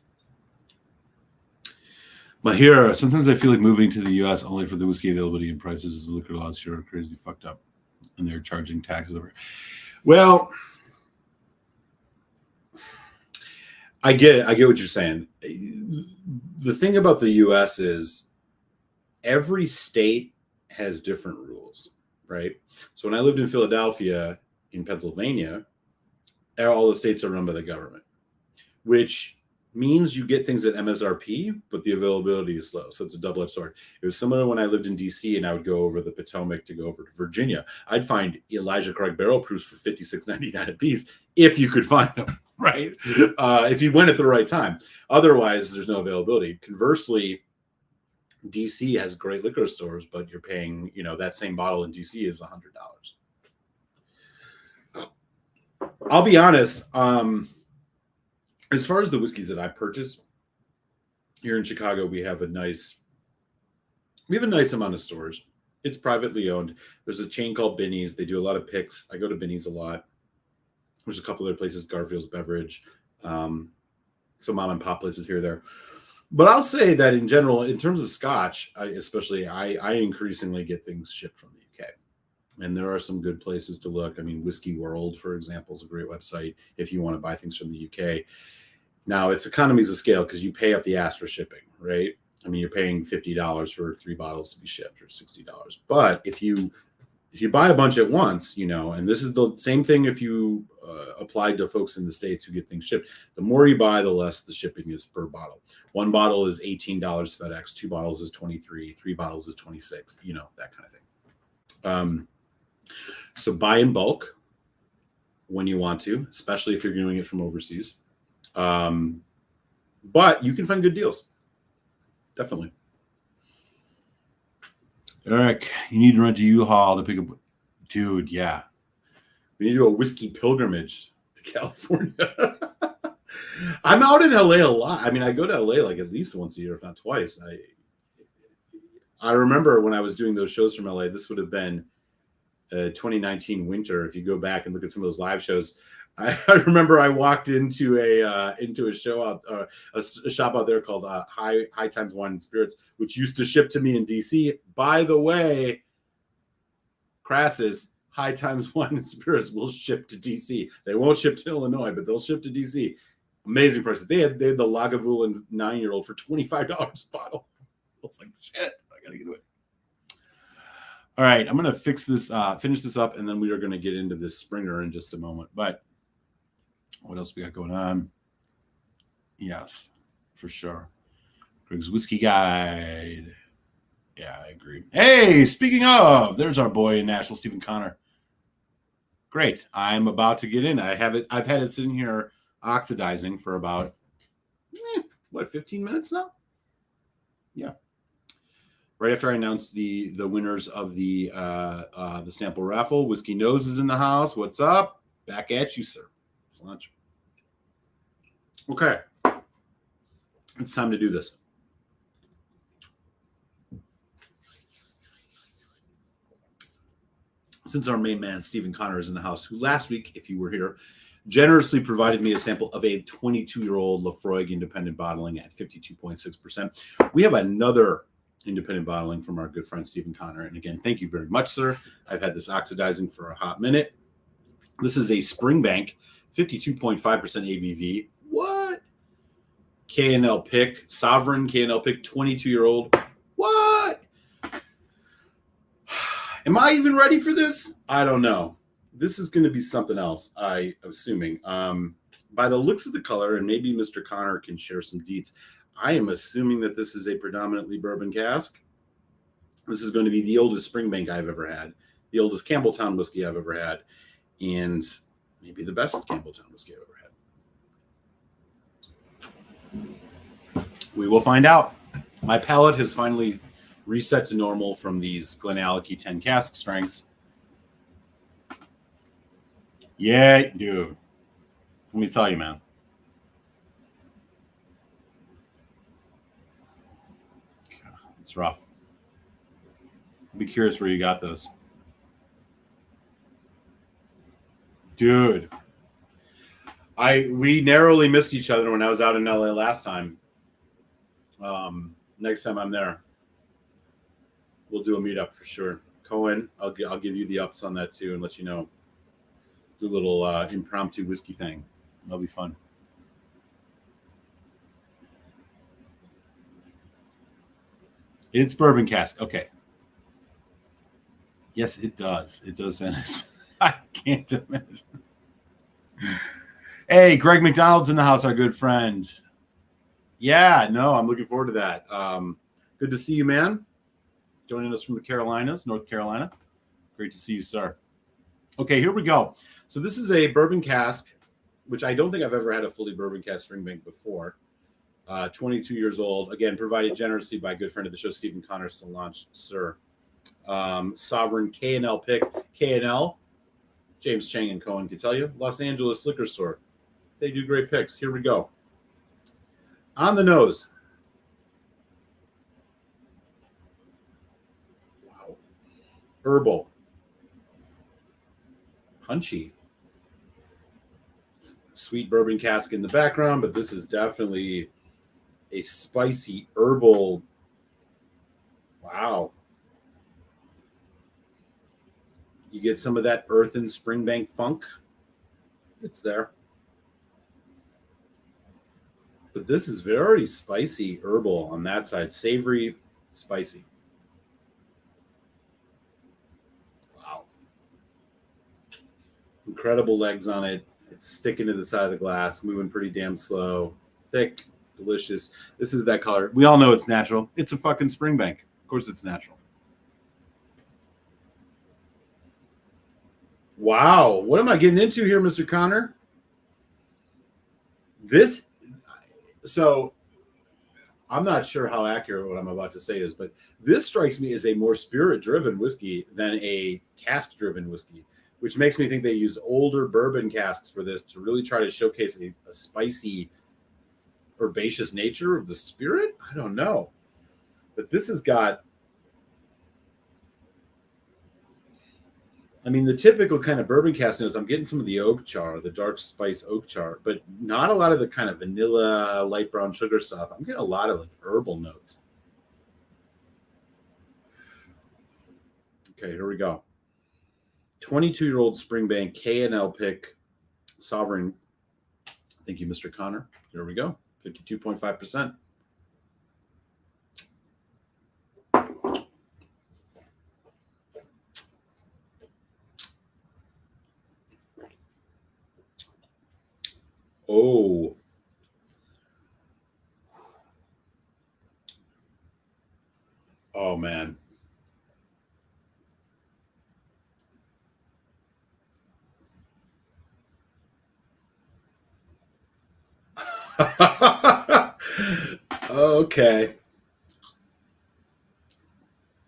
Mahira, sometimes I feel like moving to the U.S. only for the whiskey availability and prices as the liquor laws here are crazy fucked up. And they're charging taxes over. Well, I get what you're saying. The thing about the U.S. is every state has different rules, right? So when I lived in Philadelphia, in Pennsylvania, all the states are run by the government, which means you get things at MSRP, but the availability is low. So it's a double-edged sword. It was similar when I lived in DC and I would go over the Potomac to go over to Virginia. I'd find Elijah Craig barrel proofs for $56.99 a piece if you could find them, right? If you went at the right time. Otherwise, there's no availability. Conversely, DC has great liquor stores, but you're paying, that same bottle in DC is $100. I'll be honest. As far as the whiskeys that I purchase here in Chicago, we have a nice amount of stores. It's privately owned. There's a chain called Binny's. They do a lot of picks. I go to Binny's a lot. There's a couple other places, Garfield's Beverage, some mom and pop places here or there. But I'll say that in general, in terms of Scotch, I increasingly get things shipped from the UK. And there are some good places to look. I mean, Whiskey World, for example, is a great website if you want to buy things from the UK. Now, it's economies of scale because you pay up the ass for shipping, right? I mean, you're paying $50 for 3 bottles to be shipped or $60. But if you buy a bunch at once, and this is the same thing if you applied to folks in the States who get things shipped, the more you buy, the less the shipping is per bottle. 1 bottle is $18 FedEx, 2 bottles is $23, 3 bottles is $26, that kind of thing. So buy in bulk when you want to, especially if you're doing it from overseas. But you can find good deals. Definitely. Eric, you need to rent a U-Haul to pick up. Dude, yeah. We need to do a whiskey pilgrimage to California. I'm out in LA a lot. I mean, I go to LA like at least once a year, if not twice. I remember when I was doing those shows from LA, this would have been 2019 winter. If you go back and look at some of those live shows, I remember I walked into a show out a shop out there called High Times Wine and Spirits, which used to ship to me in DC. By the way, Crassus, High Times Wine and Spirits will ship to DC. They won't ship to Illinois, but they'll ship to DC. Amazing prices. They had the Lagavulin 9-year-old for $25 a bottle. I was like, shit, I gotta get it. All right, I'm gonna finish this up, and then we are gonna get into this Springer in just a moment. But what else we got going on? Yes, for sure. Greg's Whiskey Guide. Yeah, I agree. Hey, speaking of, there's our boy in Nashville, Stephen Connor. Great. I'm about to get in. I've had it sitting here oxidizing for about 15 minutes now? Yeah. Right after I announced the winners of the sample raffle, Whiskey Nose is in the house. What's up? Back at you, sir. It's lunch. Okay. It's time to do this. Since our main man, Stephen Connor, is in the house, who last week, if you were here, generously provided me a sample of a 22-year-old Lafroig independent bottling at 52.6%. We have another independent bottling from our good friend, Stephen Connor. And again, thank you very much, sir. I've had this oxidizing for a hot minute. This is a Springbank, 52.5% ABV. What? K&L Pick, Sovereign K&L Pick, 22-year-old. What? Am I even ready for this? I don't know. This is going to be something else, I'm assuming. By the looks of the color, and maybe Mr. Connor can share some deets, I am assuming that this is a predominantly bourbon cask. This is going to be the oldest Springbank I've ever had, the oldest Campbelltown whiskey I've ever had, and maybe the best Campbelltown whiskey I've ever had. We will find out. My palate has finally reset to normal from these Glenallachie 10 cask strengths. Yeah, dude. Let me tell you, man. It's rough. I'd be curious where you got those. Dude. We narrowly missed each other when I was out in LA last time. Next time I'm there, we'll do a meetup for sure. Cohen, I'll give you the ups on that too and let you know. Do a little impromptu whiskey thing. That'll be fun. It's bourbon cask. Okay. Yes, it does. It does. I can't imagine. Hey, Greg McDonald's in the house, our good friend. Yeah, no, I'm looking forward to that. Good to see you, man. Joining us from the Carolinas, North Carolina. Great to see you, sir. Okay, here we go. So this is a bourbon cask, which I don't think I've ever had a fully bourbon cask Springbank before. 22 years old. Again, provided generously by a good friend of the show, Stephen Connor Solange, sir. Sovereign K&L pick. K&L, James Chang and Cohen can tell you. Los Angeles liquor store. They do great picks. Here we go. On the nose. Wow. Herbal. Punchy. Sweet bourbon cask in the background, but this is definitely a spicy herbal. Wow. You get some of that earthen Springbank funk. It's there. But this is very spicy herbal on that side. Savory, spicy. Wow. Incredible legs on it. It's sticking to the side of the glass, moving pretty damn slow. Thick, delicious. This is that color. We all know it's natural. It's a fucking Springbank. Of course it's natural. Wow. What am I getting into here, Mr. Connor? So I'm not sure how accurate what I'm about to say is, but this strikes me as a more spirit-driven whiskey than a cask-driven whiskey, which makes me think they used older bourbon casks for this to really try to showcase a spicy, herbaceous nature of the spirit. I don't know. But this has got, I mean, the typical kind of bourbon cask notes, I'm getting some of the oak char, the dark spice oak char, but not a lot of the kind of vanilla, light brown sugar stuff. I'm getting a lot of like herbal notes. Okay, here we go. 22-year-old Springbank K&L pick, Sovereign. Thank you, Mr. Connor. Here we go. 52.5%. Oh. Oh, man. Okay.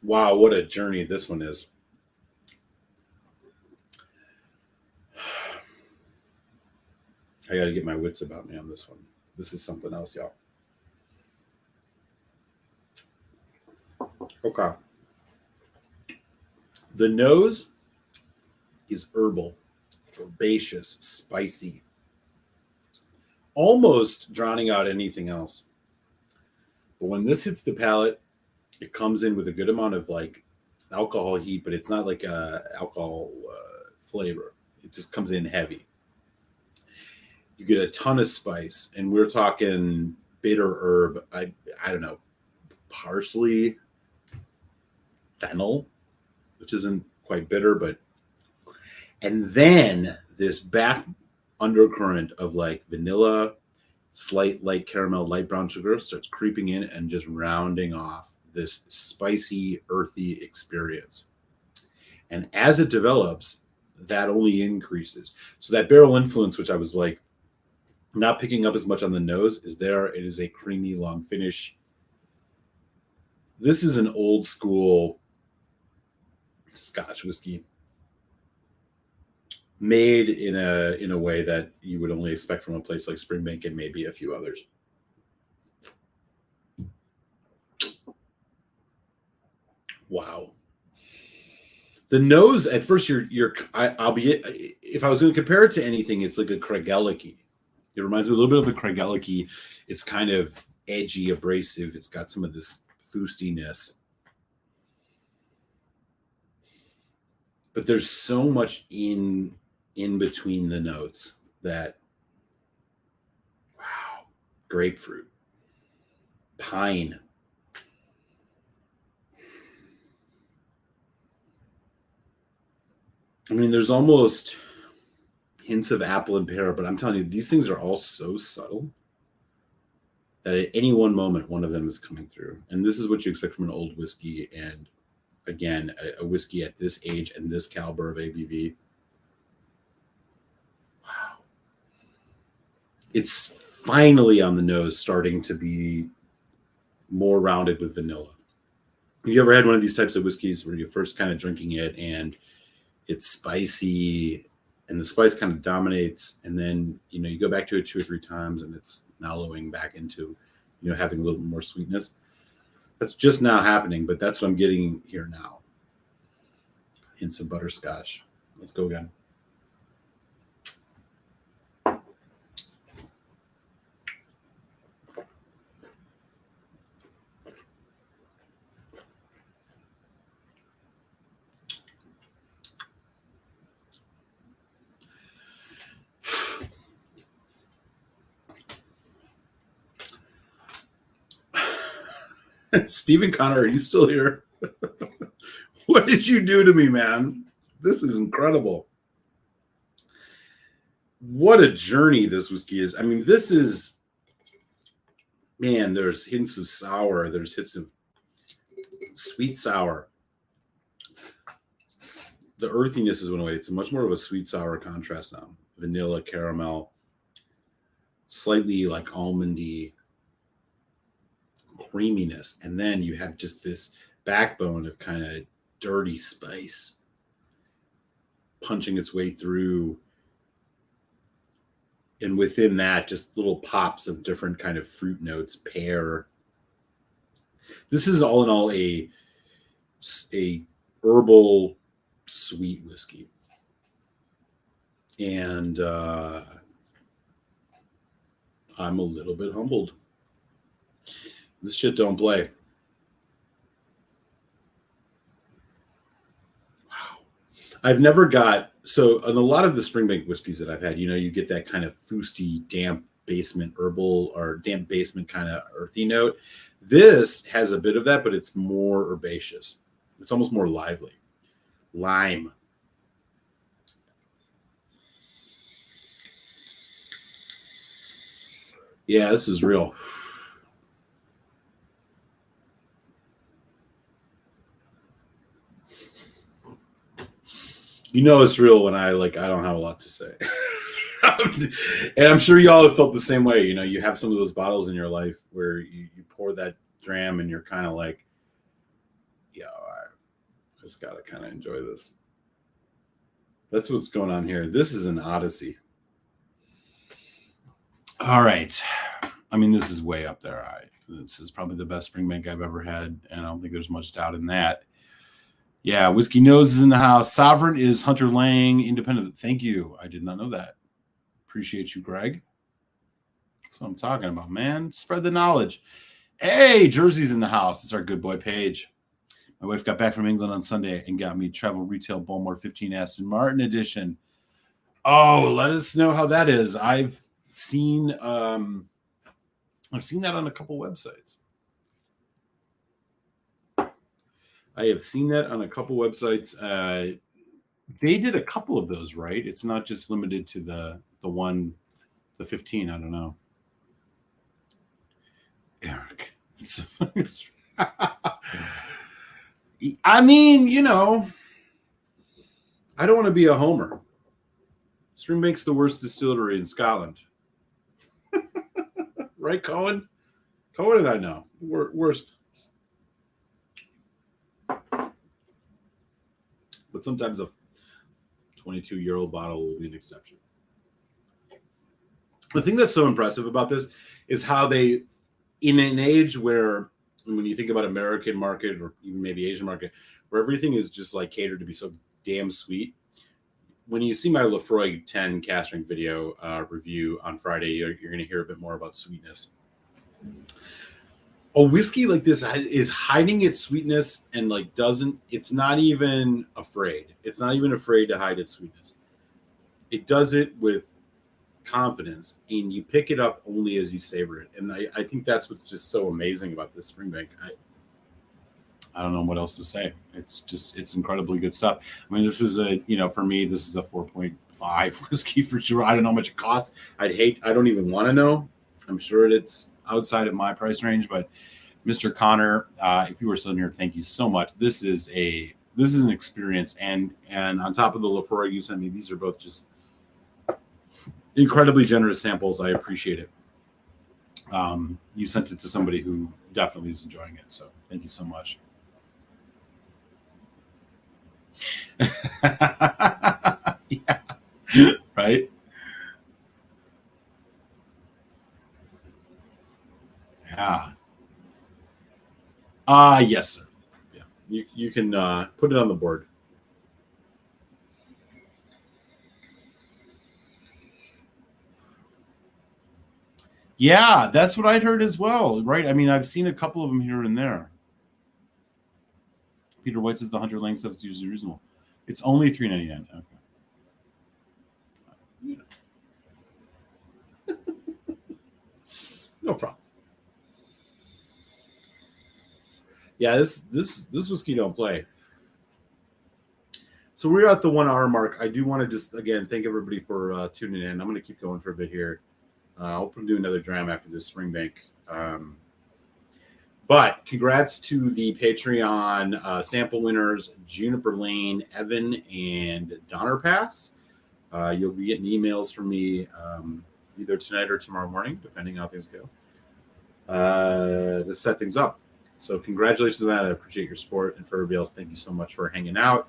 Wow, what a journey this one is. I got to get my wits about me on this one. This is something else, y'all. Okay. The nose is herbal, herbaceous, spicy, almost drowning out anything else. But when this hits the palate, it comes in with a good amount of like alcohol heat, but it's not like a alcohol flavor. It just comes in heavy. You get a ton of spice, and we're talking bitter herb. I don't know, parsley, fennel, which isn't quite bitter, but and then this back undercurrent of like vanilla, slight light caramel, light brown sugar starts creeping in and just rounding off this spicy, earthy experience. And as it develops, that only increases. So that barrel influence, which I was like not picking up as much on the nose, is there. It is a creamy, long finish. This is an old school Scotch whiskey made in a way that you would only expect from a place like Springbank and maybe a few others. Wow. The nose at first, I'll be, if I was going to compare it to anything, it's like a Craigellachie. It reminds me a little bit of a Craigellachie. It's kind of edgy, abrasive. It's got some of this foostiness, but there's so much in between the notes that, wow, grapefruit, pine, I mean, there's almost hints of apple and pear, but I'm telling you, these things are all so subtle that at any one moment, one of them is coming through. And this is what you expect from an old whiskey. And again, a whiskey at this age and this caliber of ABV. Wow. It's finally on the nose starting to be more rounded with vanilla. Have you ever had one of these types of whiskeys where you're first kind of drinking it and it's spicy and the spice kind of dominates, and then you go back to it 2 or 3 times and it's mellowing back into having a little more sweetness? That's just now happening, but that's what I'm getting here now. Hints of butterscotch. Let's go again. Stephen Connor, are you still here? What did you do to me, man? This is incredible. What a journey this whiskey is. I mean, this is, man, there's hints of sour. There's hints of sweet sour. The earthiness has went away. It's much more of a sweet sour contrast now. Vanilla, caramel, slightly like almondy creaminess, and then you have just this backbone of kind of dirty spice punching its way through, and within that just little pops of different kind of fruit notes. Pear. This is all in all a herbal sweet whiskey, and I'm a little bit humbled. This shit don't play. Wow. I've never got, so in a lot of the Springbank whiskeys that I've had, you get that kind of fousty, damp basement herbal or damp basement kind of earthy note. This has a bit of that, but it's more herbaceous. It's almost more lively. Lime. Yeah, this is real. It's real when I don't have a lot to say. And I'm sure y'all have felt the same way. You have some of those bottles in your life where you pour that dram and you're kind of like, yeah, I just got to kind of enjoy this. That's what's going on here. This is an odyssey. All right. I mean, this is way up there. This is probably the best Springbank I've ever had, and I don't think there's much doubt in that. Yeah, Whiskey Nose is in the house. Sovereign is Hunter Lang, independent. Thank you. I did not know that. Appreciate you, Greg. That's what I'm talking about, man. Spread the knowledge. Hey, Jersey's in the house. It's our good boy Paige. My wife got back from England on Sunday and got me Travel Retail Balmore 15 Aston Martin edition. Oh, let us know how that is. I've seen that on a couple websites. I have seen that on a couple websites. They did a couple of those, right? It's not just limited to the 15. I don't know. Eric. I mean, I don't want to be a homer. Springbank's the worst distillery in Scotland. Right, Cohen? Cohen and I know. Worst. But sometimes a 22-year-old bottle will be an exception. The thing that's so impressive about this is how they, in an age where, when you think about American market or even maybe Asian market, where everything is just like catered to be so damn sweet. When you see my Lefroy 10 cask strength video review on Friday, you're going to hear a bit more about sweetness. A whiskey like this is hiding its sweetness and it's not even afraid. It's not even afraid to hide its sweetness. It does it with confidence, and you pick it up only as you savor it. And I think that's what's just so amazing about this Springbank. I don't know what else to say. It's incredibly good stuff. I mean, this is for me, this is a 4.5 whiskey for sure. I don't know how much it costs. I don't even want to know. I'm sure it's outside of my price range, but Mr. Connor, if you were still here, thank you so much. This is an experience, and on top of the Lafroy you sent me, these are both just incredibly generous samples. I appreciate it. You sent it to somebody who definitely is enjoying it, so thank you so much. Yeah. Right? Yeah. Yes, sir. Yeah. You can put it on the board. Yeah, that's what I'd heard as well, right? I mean, I've seen a couple of them here and there. Peter White says the 100 length stuff is usually reasonable. It's only $3.99. Okay. No problem. Yeah, this whiskey don't play. So we're at the 1 hour mark. I do want to just again thank everybody for tuning in. I'm going to keep going for a bit here. I'll do another dram after this Springbank. But congrats to the Patreon sample winners, Juniper Lane, Evan, and Donner Pass. You'll be getting emails from me either tonight or tomorrow morning, depending on how things go, to set things up. So congratulations on that. I appreciate your support. And for everybody else, thank you so much for hanging out,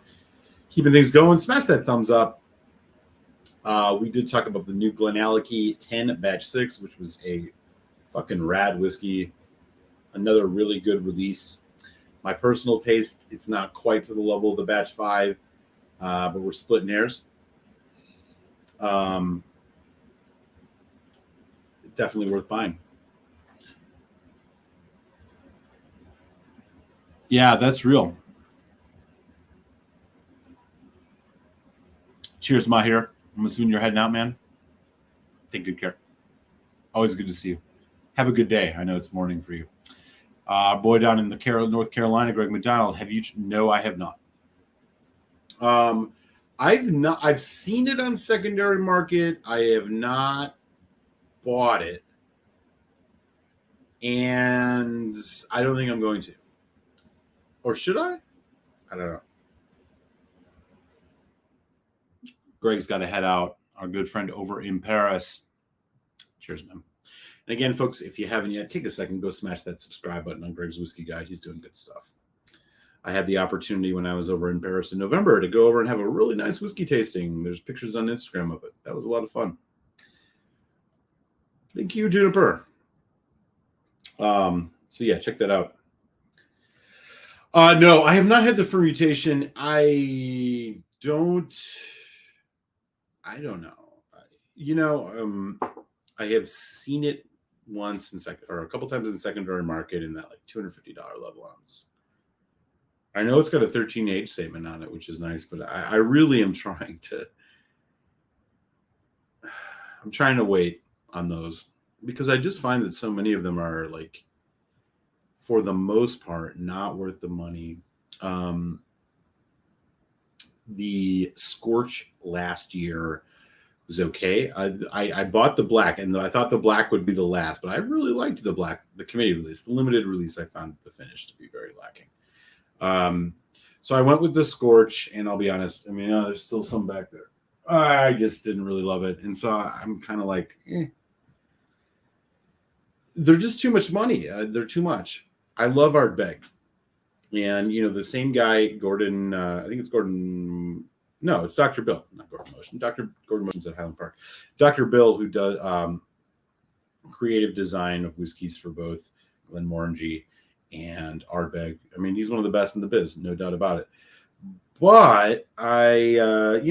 keeping things going. Smash that thumbs up. We did talk about the new Glenallachie 10 Batch 6, which was a fucking rad whiskey. Another really good release. My personal taste, it's not quite to the level of the Batch 5, but we're splitting hairs. Definitely worth buying. Yeah, that's real. Cheers, Mahir. I'm assuming you're heading out, man. Take good care. Always good to see you. Have a good day. I know it's morning for you. Boy down in the North Carolina, Greg McDonald. Have you? No, I have not. I've seen it on secondary market. I have not bought it, and I don't think I'm going to. Or should I? I don't know. Greg's got to head out. Our good friend over in Paris. Cheers, man. And again, folks, if you haven't yet, take a second, go smash that subscribe button on Greg's Whiskey Guide. He's doing good stuff. I had the opportunity when I was over in Paris in November to go over and have a really nice whiskey tasting. There's pictures on Instagram of it. That was a lot of fun. Thank you, Juniper. So yeah, check that out. No, I have not had the fermentation. I don't know. I have seen it once or a couple times in the secondary market in that like $250 level. I know it's got a 13 age statement on it, which is nice, but I really am trying to wait on those because I just find that so many of them are like, for the most part, not worth the money. The Scorch last year was okay. I bought the black, and I thought the black would be the last, but I really liked the black, the committee release. The limited release, I found the finish to be very lacking. So I went with the Scorch, and I'll be honest, I mean, there's still some back there. I just didn't really love it, and so I'm kind of like, they're just too much money. They're too much. I love Ardbeg. And, the same guy, Gordon, I think it's Gordon. No, it's Dr. Bill, not Gordon Motion. Dr. Gordon Motion's at Highland Park. Dr. Bill, who does creative design of whiskeys for both Glenmorangie and Ardbeg. I mean, he's one of the best in the biz, no doubt about it. But I'm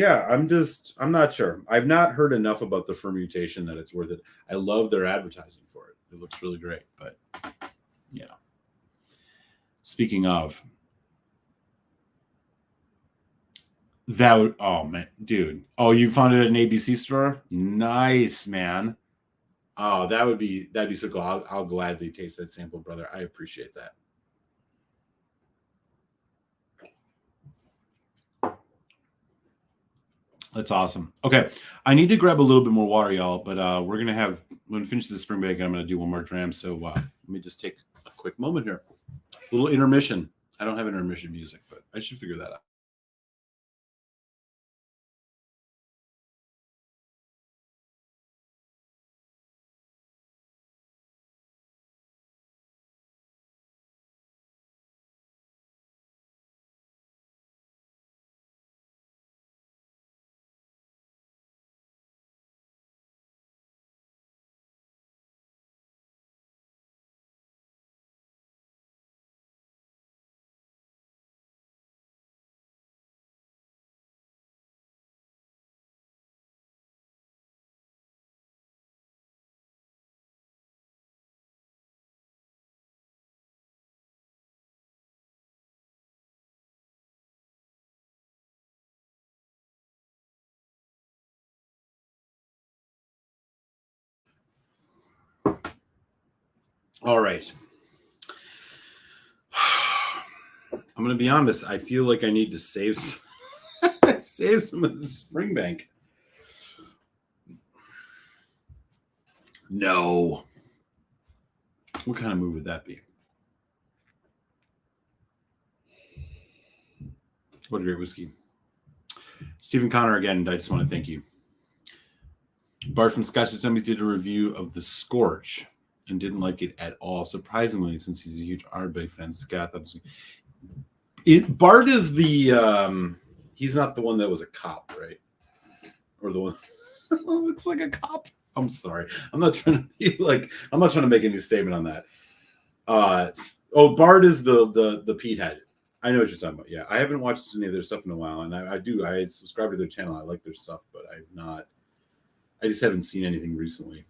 not sure. I've not heard enough about the fermentation that it's worth it. I love their advertising for it. It looks really great, but speaking of that, oh man, dude. Oh, you found it at an ABC store? Nice, man. Oh, that'd be so cool. I'll gladly taste that sample, brother. I appreciate that. That's awesome. Okay, I need to grab a little bit more water, y'all. But we're gonna finish this spring break, and I'm gonna do one more dram. So let me just take a quick moment here. A little intermission. I don't have intermission music, but I should figure that out. All right. I'm gonna be honest. I feel like I need to save some of the Springbank. No. What kind of move would that be? What a great whiskey. Stephen Connor again. I just want to thank you. Bart from Scotch Zombies did a review of the Scorch and didn't like it at all. Surprisingly, since he's a huge Ardbeg fan, Scott. Bart is the he's not the one that was a cop, right? Or the one looks like a cop. I'm sorry. I'm not trying to be like, I'm not trying to make any statement on that. Bart is the Pete head. I know what you're talking about. Yeah, I haven't watched any of their stuff in a while, and I subscribe to their channel. I like their stuff, but I just haven't seen anything recently.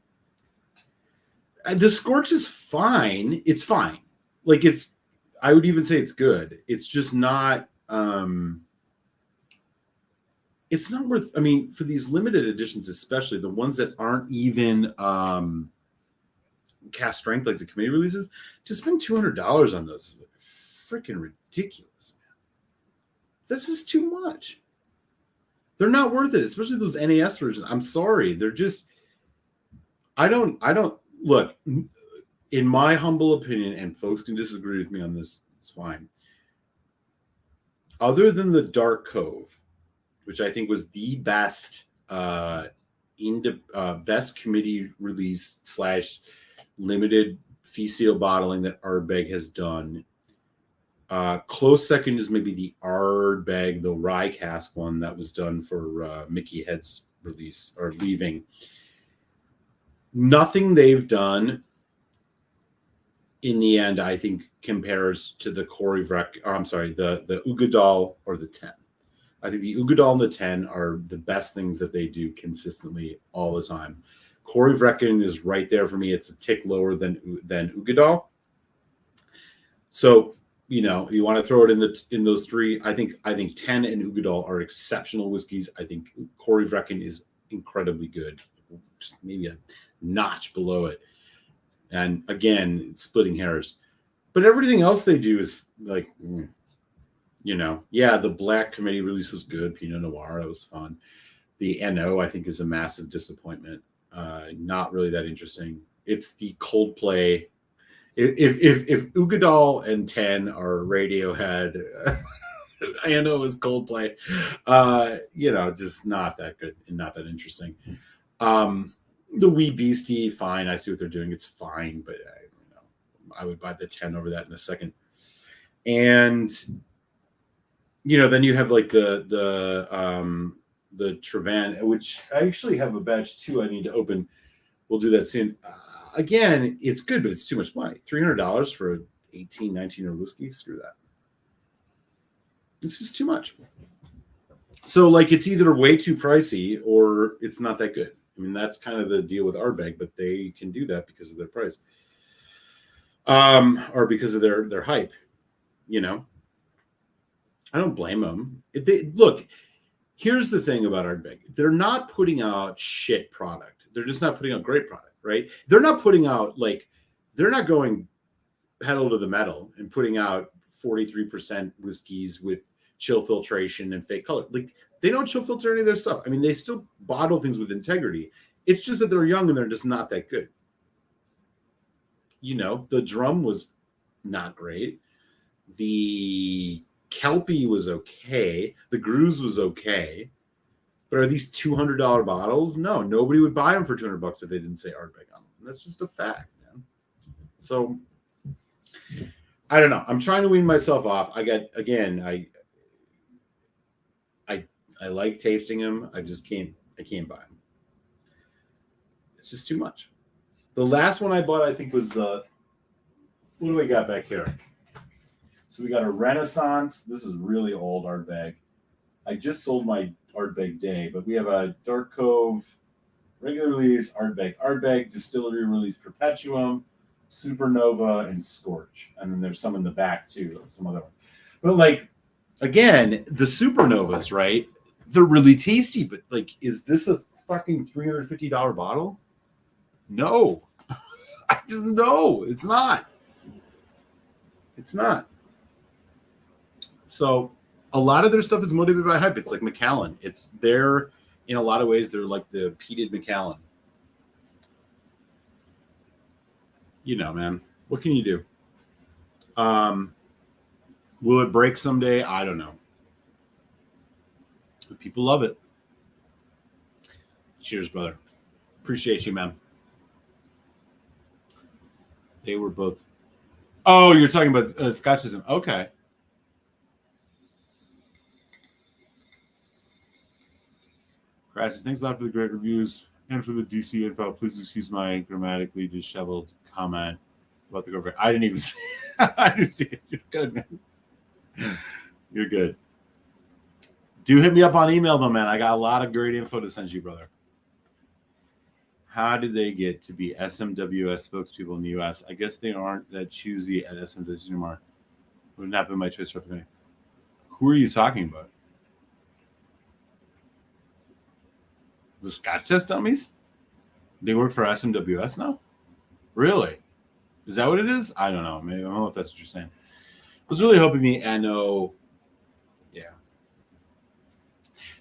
The Scorch is fine. It's fine. Like I would even say it's good. It's just not. It's not worth. I mean, for these limited editions, especially the ones that aren't even cast strength, like the committee releases, to spend $200 on those is freaking ridiculous, man. That's just too much. They're not worth it, especially those NAS versions. I'm sorry, they're just. I don't look. In my humble opinion, and folks can disagree with me on this, it's fine. Other than the Dark Cove, which I think was the best best committee release / limited fee seal bottling that Ardbeg has done. Close second is maybe the Ardbeg, the rye cask one that was done for Mickey Head's release or leaving. Nothing they've done in the end, I think, compares to the the Ugadal or the 10. I think the Ugadal and the 10 are the best things that they do consistently all the time. Corey Vrecken is right there for me. It's a tick lower than Ugadal. So, you want to throw it in those three. I think 10 and Ugadal are exceptional whiskeys. I think Corey Vrecken is incredibly good, just maybe a notch below it. And again, it's splitting hairs. But everything else they do is like, the Black Committee release was good. Pinot Noir, that was fun. The NO, I think, is a massive disappointment. Not really that interesting. It's the Coldplay. If Ugadal and 10 are Radiohead, NO is Coldplay. Just not that good and not that interesting. The Wee Beastie, fine. I see what they're doing. It's fine, but I would buy the 10 over that in a second. And then you have like the Trevan, which I actually have a batch too. I need to open. We'll do that soon. Again, it's good, but it's too much money. $300 for an 18, 19-year whiskey. Screw that. This is too much. So it's either way too pricey or it's not that good. I mean, that's kind of the deal with Ardbeg, but they can do that because of their price, or because of their hype. I don't blame them. Look, here's the thing about Ardbeg: they're not putting out shit product. They're just not putting out great product, right? They're not putting out they're not going pedal to the metal and putting out 43% whiskeys with chill filtration and fake color. Like, they don't chill filter any of their stuff. I mean, they still bottle things with integrity. It's just that they're young and they're just not that good. You know, the drum was not great. The Kelpie was okay. The Grooze was okay. But are these $200 bottles? No, nobody would buy them for $200 if they didn't say Ardbeg on them. And that's just a fact, man. So I don't know. I'm trying to wean myself off. I like tasting them. I can't buy them. It's just too much. The last one I bought, I think, was what do we got back here? So we got a Renaissance. This is really old Ardbeg. I just sold my Ardbeg Day, but we have a Dark Cove regular release Ardbeg distillery release Perpetuum, Supernova, and Scorch. And then there's some in the back too, some other ones. But like, again, the Supernovas, right? They're really tasty, but like, is this a fucking $350 bottle? No. I just know it's not. It's not. So a lot of their stuff is motivated by hype. It's like Macallan. They're in a lot of ways, they're like the peated Macallan. You know, man. What can you do? Will it break someday? I don't know. But people love it. Cheers, brother. Appreciate you, man. They were both. Oh, you're talking about Scotchism. Okay. Crashes. Thanks a lot for the great reviews and for the DC info. Please excuse my grammatically disheveled comment about the girlfriend. I didn't even see. I didn't see it. You're good, man. You're good. Do hit me up on email, though, man. I got a lot of great info to send you, brother. How did they get to be SMWS spokespeople in the U.S.? I guess they aren't that choosy at SMWS anymore. Would not be my choice for me. Who are you talking about? The Scotch Test Dummies? They work for SMWS now? Really? Is that what it is? I don't know. Maybe I don't know if that's what you're saying. I was really hoping the NO. Yeah.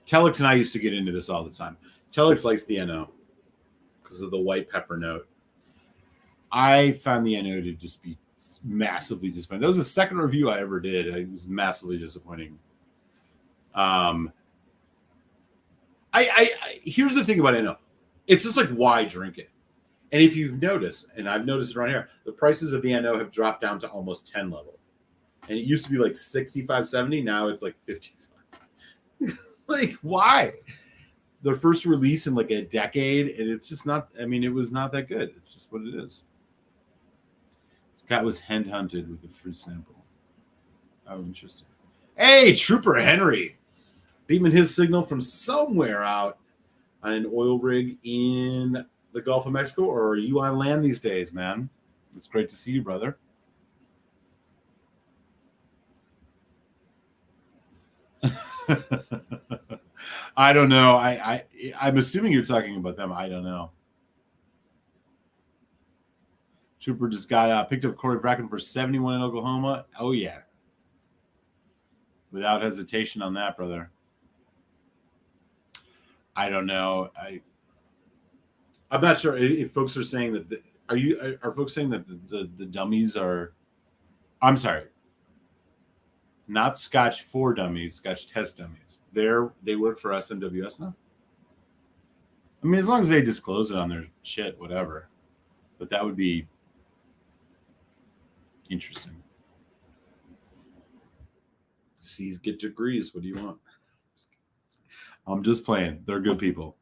Telex and I used to get into this all the time. Telex likes the NO because of the white pepper note. I found the NO to just be massively disappointing. That was the second review I ever did. It was massively disappointing. Here's the thing about NO. It's just like, why drink it? And if you've noticed, and I've noticed it around here, the prices of the NO have dropped down to almost 10 level. And it used to be like 65, 70. Now it's like 55. Like, why? Their first release in like a decade, and it's just not, I mean, it was not that good. It's just what it is. Scott was hen hunted with the free sample. Oh, interesting. Hey, Trooper Henry. Beaming his signal from somewhere out on an oil rig in the Gulf of Mexico, or are you on land these days, man? It's great to see you, brother. I don't know. I'm assuming you're talking about them. I don't know. Trooper just got picked up Corey Bracken for 71 in Oklahoma. Oh, yeah. Without hesitation on that, brother. I don't know. I'm not sure if folks are saying that. Are folks saying that the dummies are? I'm sorry. Not Scotch for dummies, Scotch test dummies. They work for SMWS now. I mean, as long as they disclose it on their shit, whatever. But that would be interesting. C's get degrees. What do you want? I'm just playing. They're good people.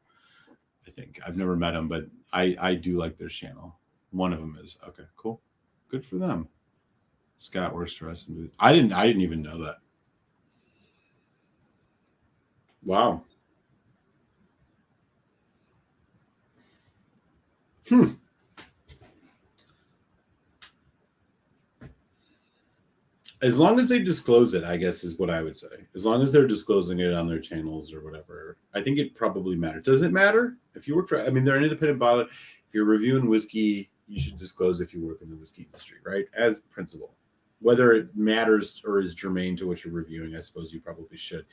I think I've never met them, but I do like their channel. One of them is okay. Cool. Good for them. Scott works for us. I didn't even know that. Wow. As long as they disclose it, I guess is what I would say. As long as they're disclosing it on their channels or whatever, I think it probably matters. Does it matter if you work for? I mean, they're an independent bottle. If you're reviewing whiskey, you should disclose if you work in the whiskey industry, right? As principle. Whether it matters or is germane to what you're reviewing, I suppose you probably should.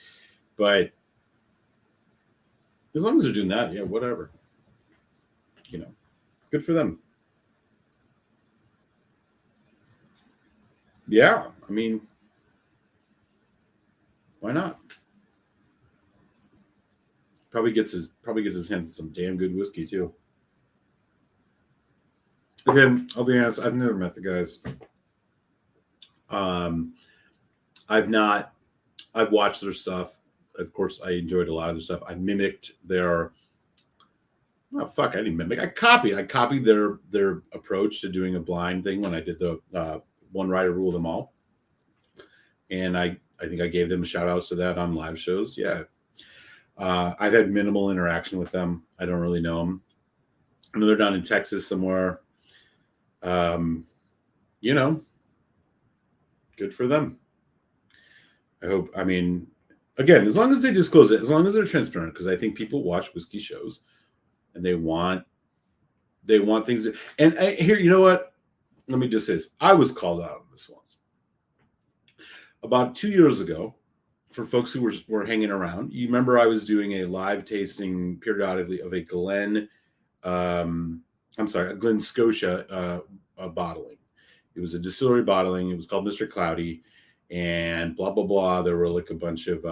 But as long as they're doing that, yeah, whatever. Good for them. Yeah, I mean, why not? Probably gets his hands on some damn good whiskey too. Again, I'll be honest, I've never met the guys. I've watched their stuff. Of course, I enjoyed a lot of their stuff. I mimicked their I didn't mimic. I copied their approach to doing a blind thing when I did the one rider rule them all. And I think I gave them shout outs to that on live shows. Yeah. I've had minimal interaction with them. I don't really know them. I know they're down in Texas somewhere. Good for them. I hope, again, as long as they disclose it, as long as they're transparent, because I think people watch whiskey shows and they want things to, and here, you know what? Let me just say this. I was called out on this once. About 2 years ago, for folks who were hanging around, you remember I was doing a live tasting periodically of a Glen Scotia bottling. It was a distillery bottling. It was called Mr. Cloudy, and blah, blah, blah. There were like a bunch of,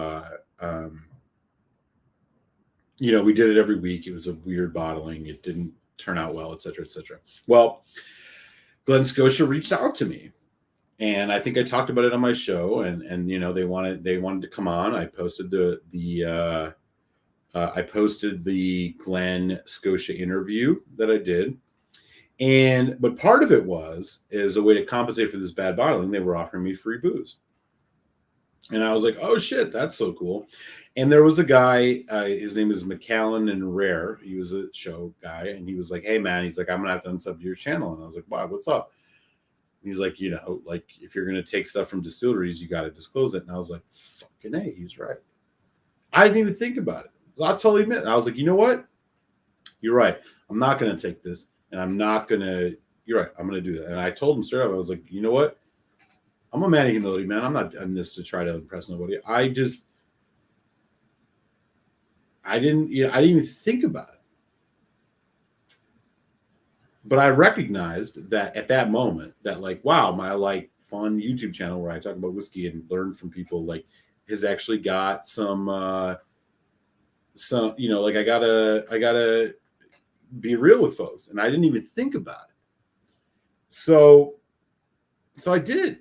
we did it every week. It was a weird bottling. It didn't turn out well, et cetera, et cetera. Well, Glen Scotia reached out to me. And I think I talked about it on my show, and they wanted to come on. I posted the Glen Scotia interview that I did, but part of it is a way to compensate for this bad bottling. They were offering me free booze, and I was like, oh shit, that's so cool. And there was a guy, his name is McAllen and Rare. He was a show guy, and he was like, hey man, he's like, I'm gonna have to unsub to your channel, and I was like, wow, what's up? He's like, if you're going to take stuff from distilleries, you got to disclose it. And I was like, fucking A, he's right. I didn't even think about it. So I'll totally admit. And I was like, you know what? You're right. I'm not going to take this. And I'm not going to, you're right. I'm going to do that. And I told him straight up, I was like, you know what? I'm a man of humility, man. I'm not in this to try to impress nobody. I didn't even think about it. But I recognized that at that moment that wow, my fun YouTube channel where I talk about whiskey and learn from people has actually got some I gotta be real with folks, and I didn't even think about it. So I did,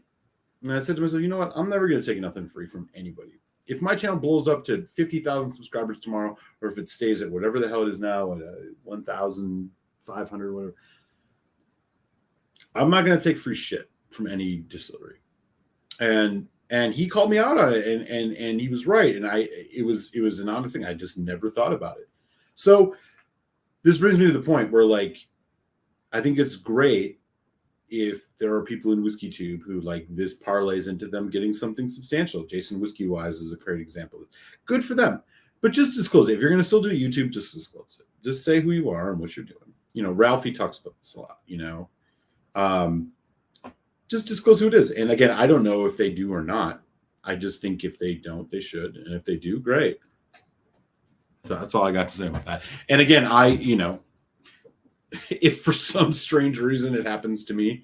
and I said to myself, you know what? I'm never gonna take nothing free from anybody. If my channel blows up to 50,000 subscribers tomorrow, or if it stays at whatever the hell it is now, at 1,500, whatever, I'm not going to take free shit from any distillery. And he called me out on it, and he was right. And it was an honest thing. I just never thought about it. So this brings me to the point where I think it's great if there are people in WhiskeyTube who this parlays into them getting something substantial. Jason Whiskey Wise is a great example. Good for them. But just disclose it. If you're going to still do YouTube, just disclose it. Just say who you are and what you're doing. Ralphie talks about this a lot, just disclose who it is. And again, I don't know if they do or not. I just think if they don't, they should. And if they do, great. So that's all I got to say about that. And again, if for some strange reason it happens to me,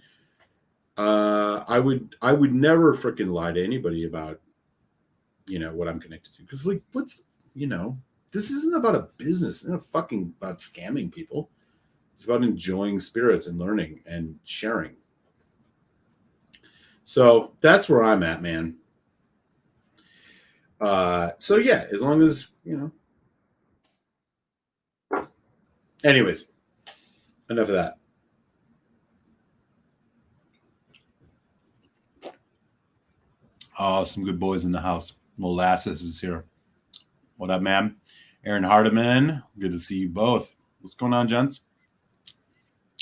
I would never freaking lie to anybody about, what I'm connected to. Because this isn't about a business. It's not fucking about scamming people. It's about enjoying spirits and learning and sharing. So that's where I'm at, man. So yeah, as long as, anyways, enough of that. Oh, some good boys in the house. Molasses is here. What up, man? Aaron Hardiman. Good to see you both. What's going on, gents?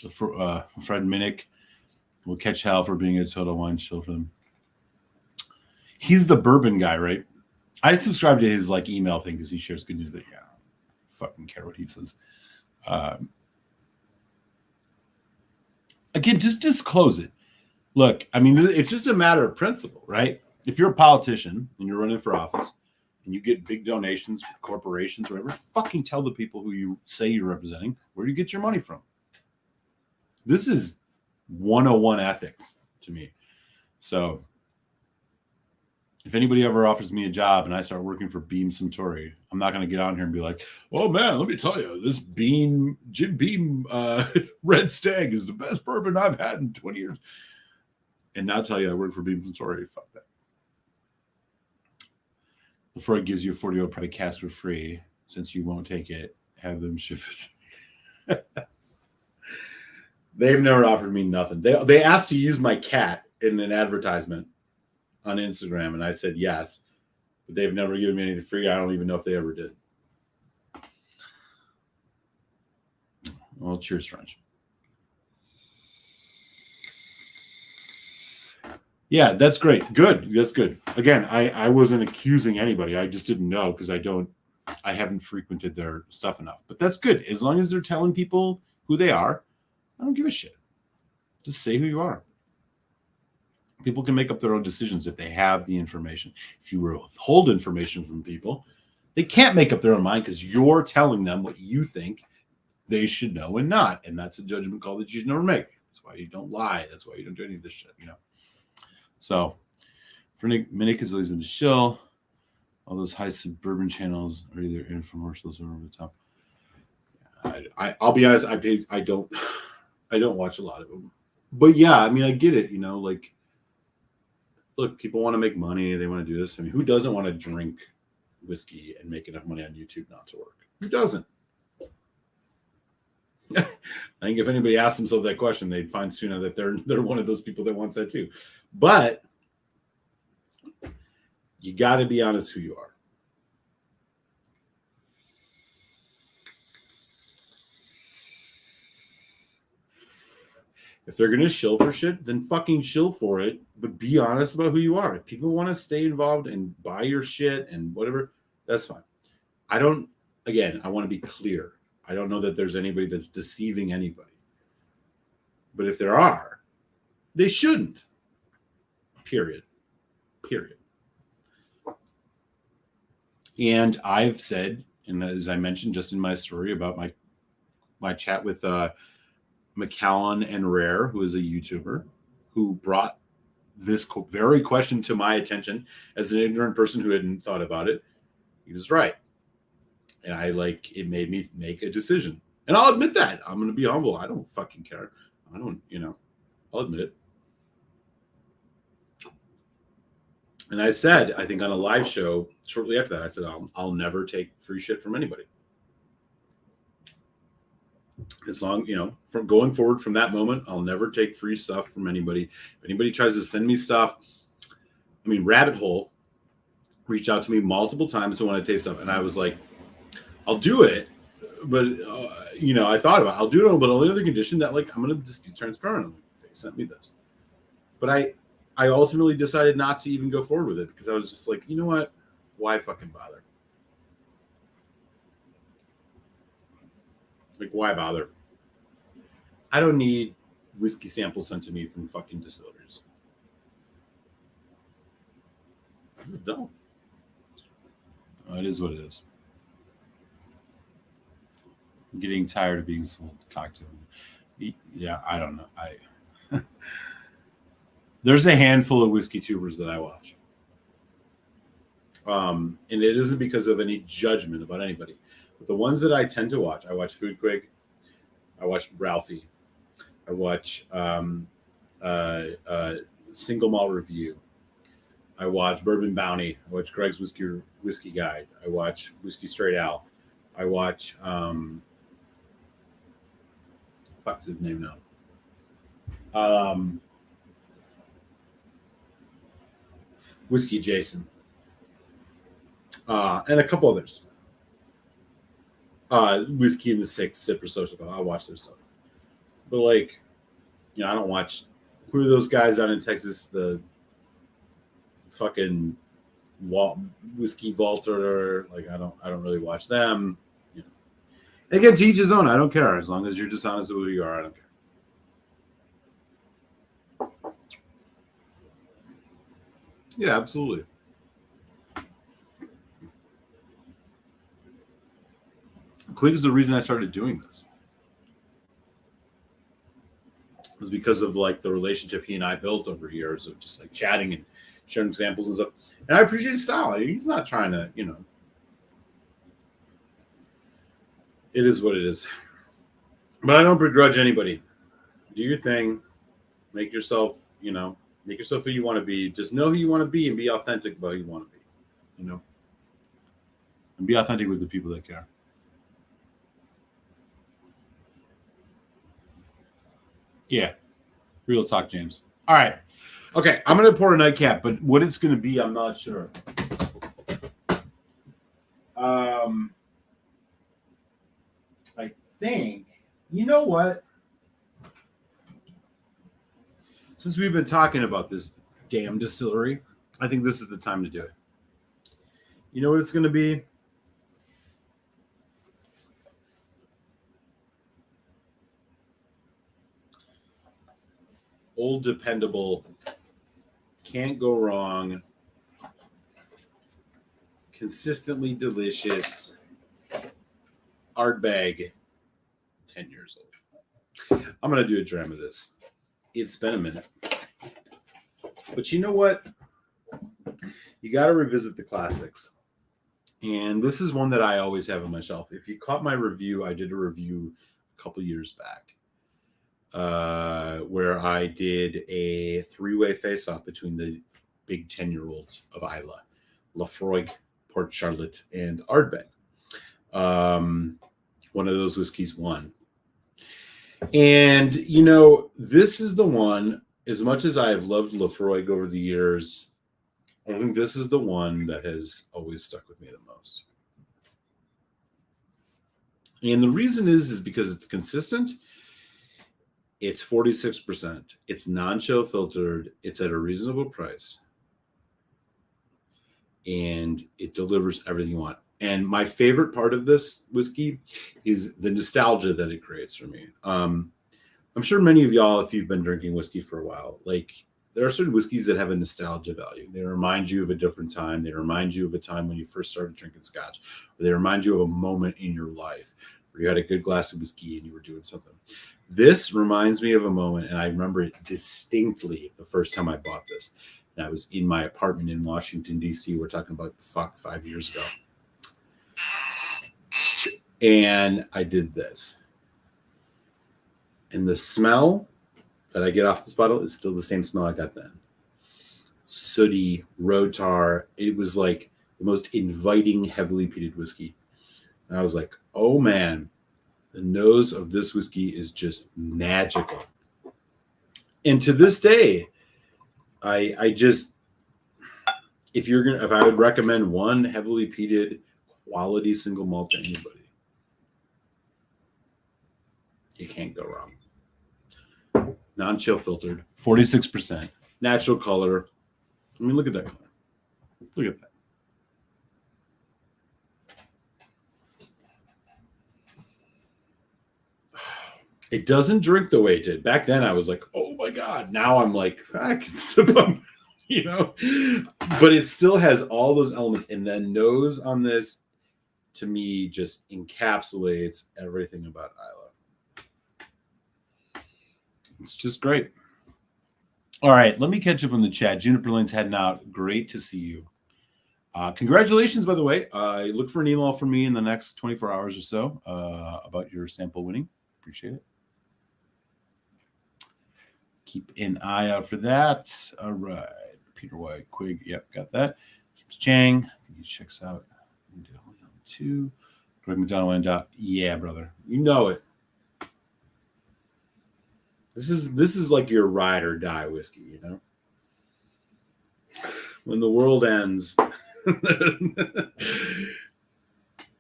Fred Minnick will catch hell for being a total wine shill for them. He's the bourbon guy, right? I subscribe to his email thing because he shares good news, but yeah, fucking care what he says. Again, just disclose it. Look, I mean, it's just a matter of principle, right? If you're a politician and you're running for office and you get big donations from corporations or whatever, fucking tell the people who you say you're representing where you get your money from. This is 101 ethics to me. So if anybody ever offers me a job and I start working for Beam Suntory, I'm not going to get on here and be like, oh man, let me tell you, this Jim Beam Red Stag is the best bourbon I've had in 20 years. And not tell you I work for Beam Suntory. Fuck that. Before it gives you a 40-year private cask for free, since you won't take it, have them ship it. They've never offered me nothing. They asked to use my cat in an advertisement on Instagram, and I said yes. But they've never given me anything free. I don't even know if they ever did. Well, cheers, French. Yeah, that's great. Good. That's good. Again, I wasn't accusing anybody. I just didn't know because I haven't frequented their stuff enough. But that's good. As long as they're telling people who they are, I don't give a shit. Just say who you are. People can make up their own decisions if they have the information. If you withhold information from people, they can't make up their own mind because you're telling them what you think they should know and not. And that's a judgment call that you should never make. That's why you don't lie. That's why you don't do any of this shit, So, for Nick has always been a shill. All those high suburban channels are either infomercials or over the top. I'll be honest. I don't watch a lot of them. But yeah, I mean, I get it. Like, look, people want to make money. They want to do this. I mean, who doesn't want to drink whiskey and make enough money on YouTube not to work? Who doesn't? I think if anybody asked themselves that question, they'd find sooner that they're one of those people that wants that too. But you got to be honest who you are. If they're going to shill for shit, then fucking shill for it, but be honest about who you are. If people want to stay involved and buy your shit and whatever, that's fine. I want to be clear. I don't know that there's anybody that's deceiving anybody. But if there are, they shouldn't. Period. And I've said, and as I mentioned just in my story about my chat with McAllen and Rare, who is a YouTuber, who brought this very question to my attention as an ignorant person who hadn't thought about it. He was right. And it made me make a decision. And I'll admit that. I'm going to be humble. I don't fucking care. I'll admit it. And I said, I think on a live show shortly after that, I said, I'll never take free shit from anybody. As long, from going forward from that moment, I'll never take free stuff from anybody. If anybody tries to send me stuff, Rabbit Hole reached out to me multiple times to want to taste stuff. And I was like, I'll do it. But, I thought about it. I'll do it, but only on the condition that, I'm going to just be transparent. They sent me this. But I ultimately decided not to even go forward with it because I was just like, you know what? Why fucking bother? Why bother? I don't need whiskey samples sent to me from fucking distilleries. This is dumb. It is what it is. I'm getting tired of being sold cocktail. Yeah, I don't know. There's a handful of whiskey tubers that I watch. And it isn't because of any judgment about anybody. But the ones that I tend to watch, I watch Food Quig, I watch Ralphie, I watch Single Malt Review, I watch Bourbon Bounty, I watch Greg's Whiskey Guide, I watch Whiskey Straight Al, I watch what's his name now? Whiskey Jason, and a couple others. Whiskey in the Six, Sipper Social. I'll watch their stuff. But I don't watch. Who are those guys out in Texas? The fucking Whiskey Vaulter. I don't really watch them. And again, to each his own. I don't care as long as you're dishonest with who you are. I don't care. Yeah, absolutely. Quig is the reason I started doing this. It was because of like the relationship he and I built over years of just like chatting and sharing examples and stuff. And I appreciate his style. He's not trying to, it is what it is. But I don't begrudge anybody. Do your thing. Make yourself, make yourself who you want to be. Just know who you want to be and be authentic about who you want to be, and be authentic with the people that care. Yeah. Real talk, James. All right. Okay. I'm going to pour a nightcap, but what it's going to be, I'm not sure. I think, you know what? Since we've been talking about this damn distillery, I think this is the time to do it. You know what it's going to be? Old dependable, can't go wrong, consistently delicious, Ardbeg, 10 years old. I'm going to do a dram of this. It's been a minute. But you know what? You got to revisit the classics. And this is one that I always have on my shelf. If you caught my review, I did a review a couple years back where I did a three-way face-off between the big 10-year-olds of Islay, Lafroig, Port Charlotte, and Ardbeg. One of those whiskeys won. And, this is the one, as much as I have loved Lafroig over the years, I think this is the one that has always stuck with me the most. And the reason is because it's consistent. It's 46%. It's non-chill filtered. It's at a reasonable price. And it delivers everything you want. And my favorite part of this whiskey is the nostalgia that it creates for me. I'm sure many of y'all, if you've been drinking whiskey for a while, like there are certain whiskeys that have a nostalgia value. They remind you of a different time. They remind you of a time when you first started drinking scotch. Or they remind you of a moment in your life where you had a good glass of whiskey and you were doing something. This reminds me of a moment, and I remember it distinctly the first time I bought this. And I was in my apartment in Washington, D.C. We're talking about 5 years ago. And I did this. And the smell that I get off this bottle is still the same smell I got then. Sooty, road tar. It was like the most inviting, heavily peated whiskey. And I was like, oh man, the nose of this whiskey is just magical. And to this day, if I would recommend one heavily peated quality single malt to anybody, you can't go wrong. Non-chill filtered, 46%, natural color. I mean, look at that color. Look at that. It doesn't drink the way it did. Back then, I was like, oh my God. Now I'm like, I can sip them, But it still has all those elements. And the nose on this, to me, just encapsulates everything about Islay. It's just great. All right, let me catch up on the chat. Juniper Lane's heading out. Great to see you. Congratulations, by the way. Look for an email from me in the next 24 hours or so about your sample winning. Appreciate it. Keep an eye out for that. All right. Peter White, Quig. Yep, got that. James Chang. He checks out. 2. Greg McDonald. Yeah, brother. You know it. This is like your ride or die whiskey, When the world ends,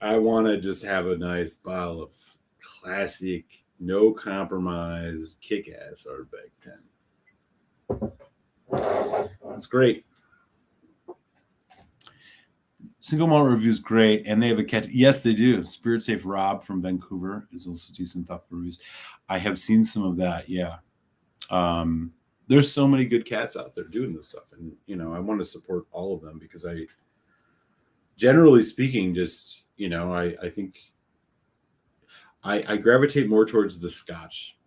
I want to just have a nice bottle of classic, no compromise, kick-ass Ardbeg 10. That's great. Single malt review is great, and they have a catch. Yes, they do. Spirit Safe Rob from Vancouver is also decent, thoughtful reviews. I have seen some of that. Yeah, the there's so many good cats out there doing this stuff, and I want to support all of them because I, generally speaking, just I think I gravitate more towards the Scotch,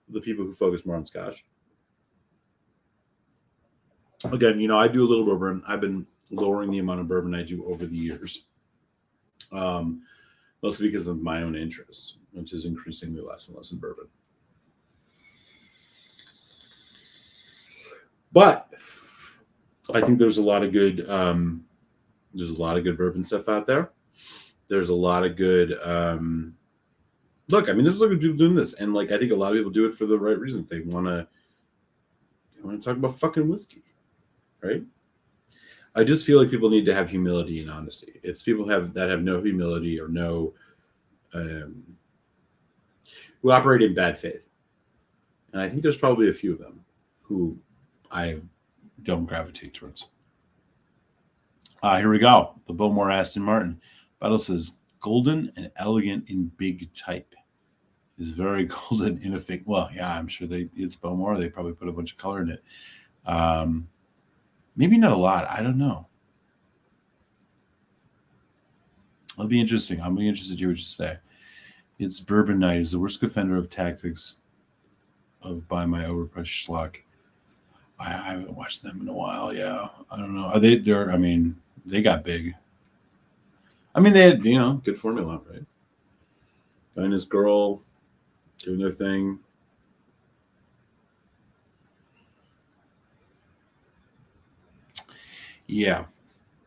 the people who focus more on Scotch. Again, I do a little bourbon. I've been lowering the amount of bourbon I do over the years, mostly because of my own interest, which is increasingly less and less in bourbon. But I think there's a lot of good bourbon stuff out there. There's a lot of good look. I mean, there's a lot of people doing this, and I think a lot of people do it for the right reason. They want to talk about fucking whiskey, right? I just feel like people need to have humility and honesty. It's people that have no humility or no who operate in bad faith, and I think there's probably a few of them who I don't gravitate towards. Here we go. The Bowmore Aston Martin bottle says golden and elegant in big type. Is very golden in a fake. Well, yeah, I'm sure it's Bowmore. They probably put a bunch of color in it. Maybe not a lot. I don't know. It'll be interesting. I'll be interested to hear what you say. It's Bourbon Night. Is the worst offender of tactics of buy my overpriced schlock. I haven't watched them in a while. Yeah, I don't know. Are they? I mean, they got big. I mean, they had good formula, right? Guy and his girl doing their thing. Yeah,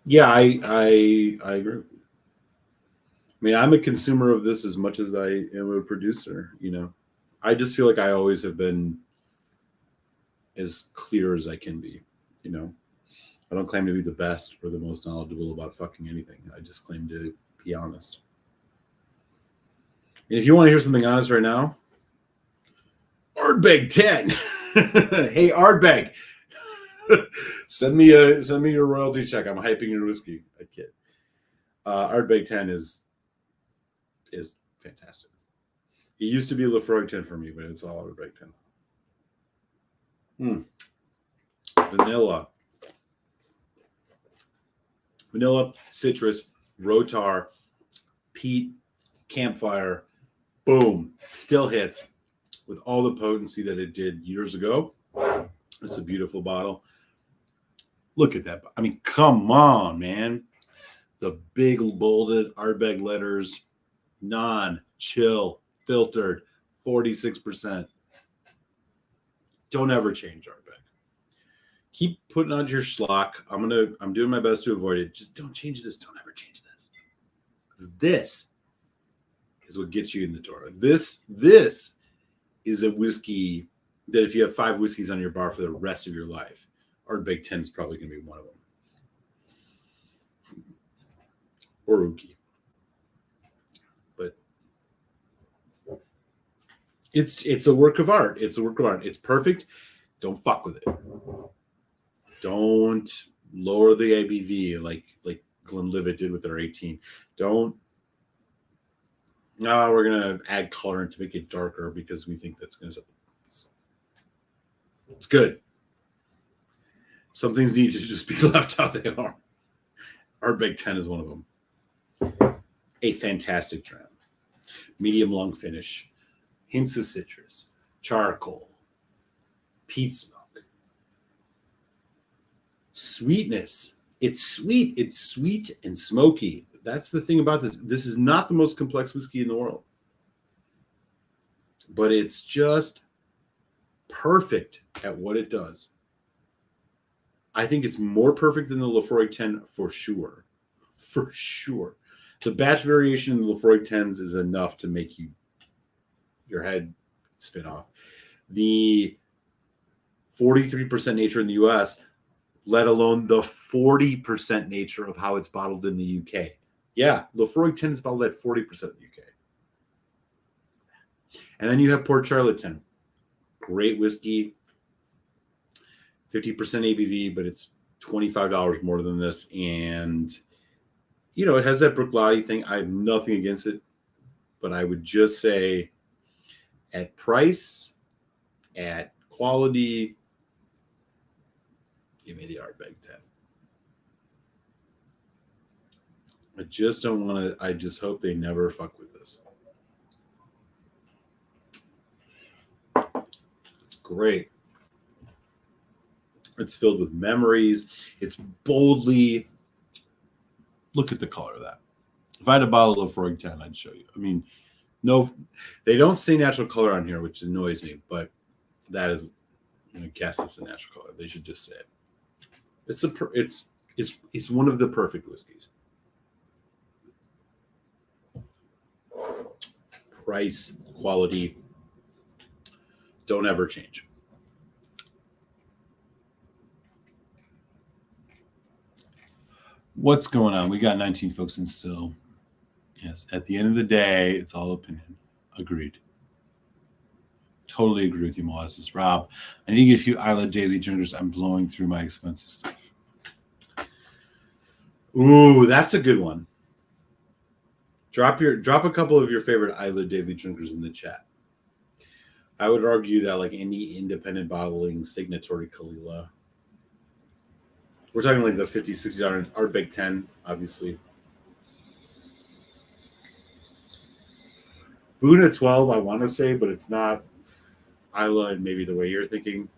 I agree with you. I mean, I'm a consumer of this as much as I am a producer. I just feel like I always have been as clear as I can be. I don't claim to be the best or the most knowledgeable about fucking anything. I just claim to be honest. And if you want to hear something honest right now, Ardbeg 10. Hey, Ardbeg. send me your royalty check. I'm hyping your whiskey. I kid. Ardbeg 10 is fantastic. It used to be Lafroig 10 for me, but it's all Ardbeg 10. Vanilla, citrus, rotar, peat, campfire, boom, still hits with all the potency that it did years ago. It's a beautiful bottle. Look at that. I mean, come on, man. The big bolded Ardbeg letters, non-chill, filtered, 46%. Don't ever change Ardbeg. Keep putting on your schlock. I'm doing my best to avoid it. Just don't change this. Don't ever change this. This is what gets you in the door. This is a whiskey that if you have 5 whiskeys on your bar for the rest of your life, Ardbeg 10 is probably going to be one of them. Or Uki. But it's a work of art. It's a work of art. It's perfect. Don't fuck with it. Don't lower the ABV like Glenlivet did with their 18. Don't. No, we're gonna add colorant to make it darker because we think that's gonna. It's good. Some things need to just be left how they are. Ardbeg 10 is one of them. A fantastic dram. Medium lung finish. Hints of citrus. Charcoal. Peat smoke. Sweetness. It's sweet. It's sweet and smoky. That's the thing about this. This is not the most complex whiskey in the world. But it's just perfect at what it does. I think it's more perfect than the Lafroig 10 for sure. For sure. The batch variation in the Lafroig 10s is enough to make your head spin off. The 43% nature in the US, let alone the 40% nature of how it's bottled in the UK. Yeah, Lafroig 10 is bottled at 40% in the UK. And then you have Port Charlotte 10. Great whiskey. 50% ABV, but it's $25 more than this. And, it has that Bruichladdich thing. I have nothing against it. But I would just say at price, at quality, Give me the Ardbeg 10. I just don't want to. I just hope they never fuck with this. It's great. It's filled with memories. It's boldly. Look at the color of that. If I had a bottle of Roig 10, I'd show you. I mean, no, they don't say natural color on here, which annoys me, but that is, I guess it's a natural color. They should just say it. It's one of the perfect whiskeys. Price, quality, don't ever change. What's going on? We got 19 folks in still. Yes, at the end of the day, it's all opinion. Agreed. Totally agree with you, Molasses. Rob, I need to get a few Isla Daily Drinkers. I'm blowing through my expensive stuff. Ooh, that's a good one. Drop a couple of your favorite Isla Daily Drinkers in the chat. I would argue that like any independent bottling signatory Kalila. We're talking like the $50, $60 Ardbeg 10, obviously. Buna 12, I want to say, but it's not Isla and maybe the way you're thinking.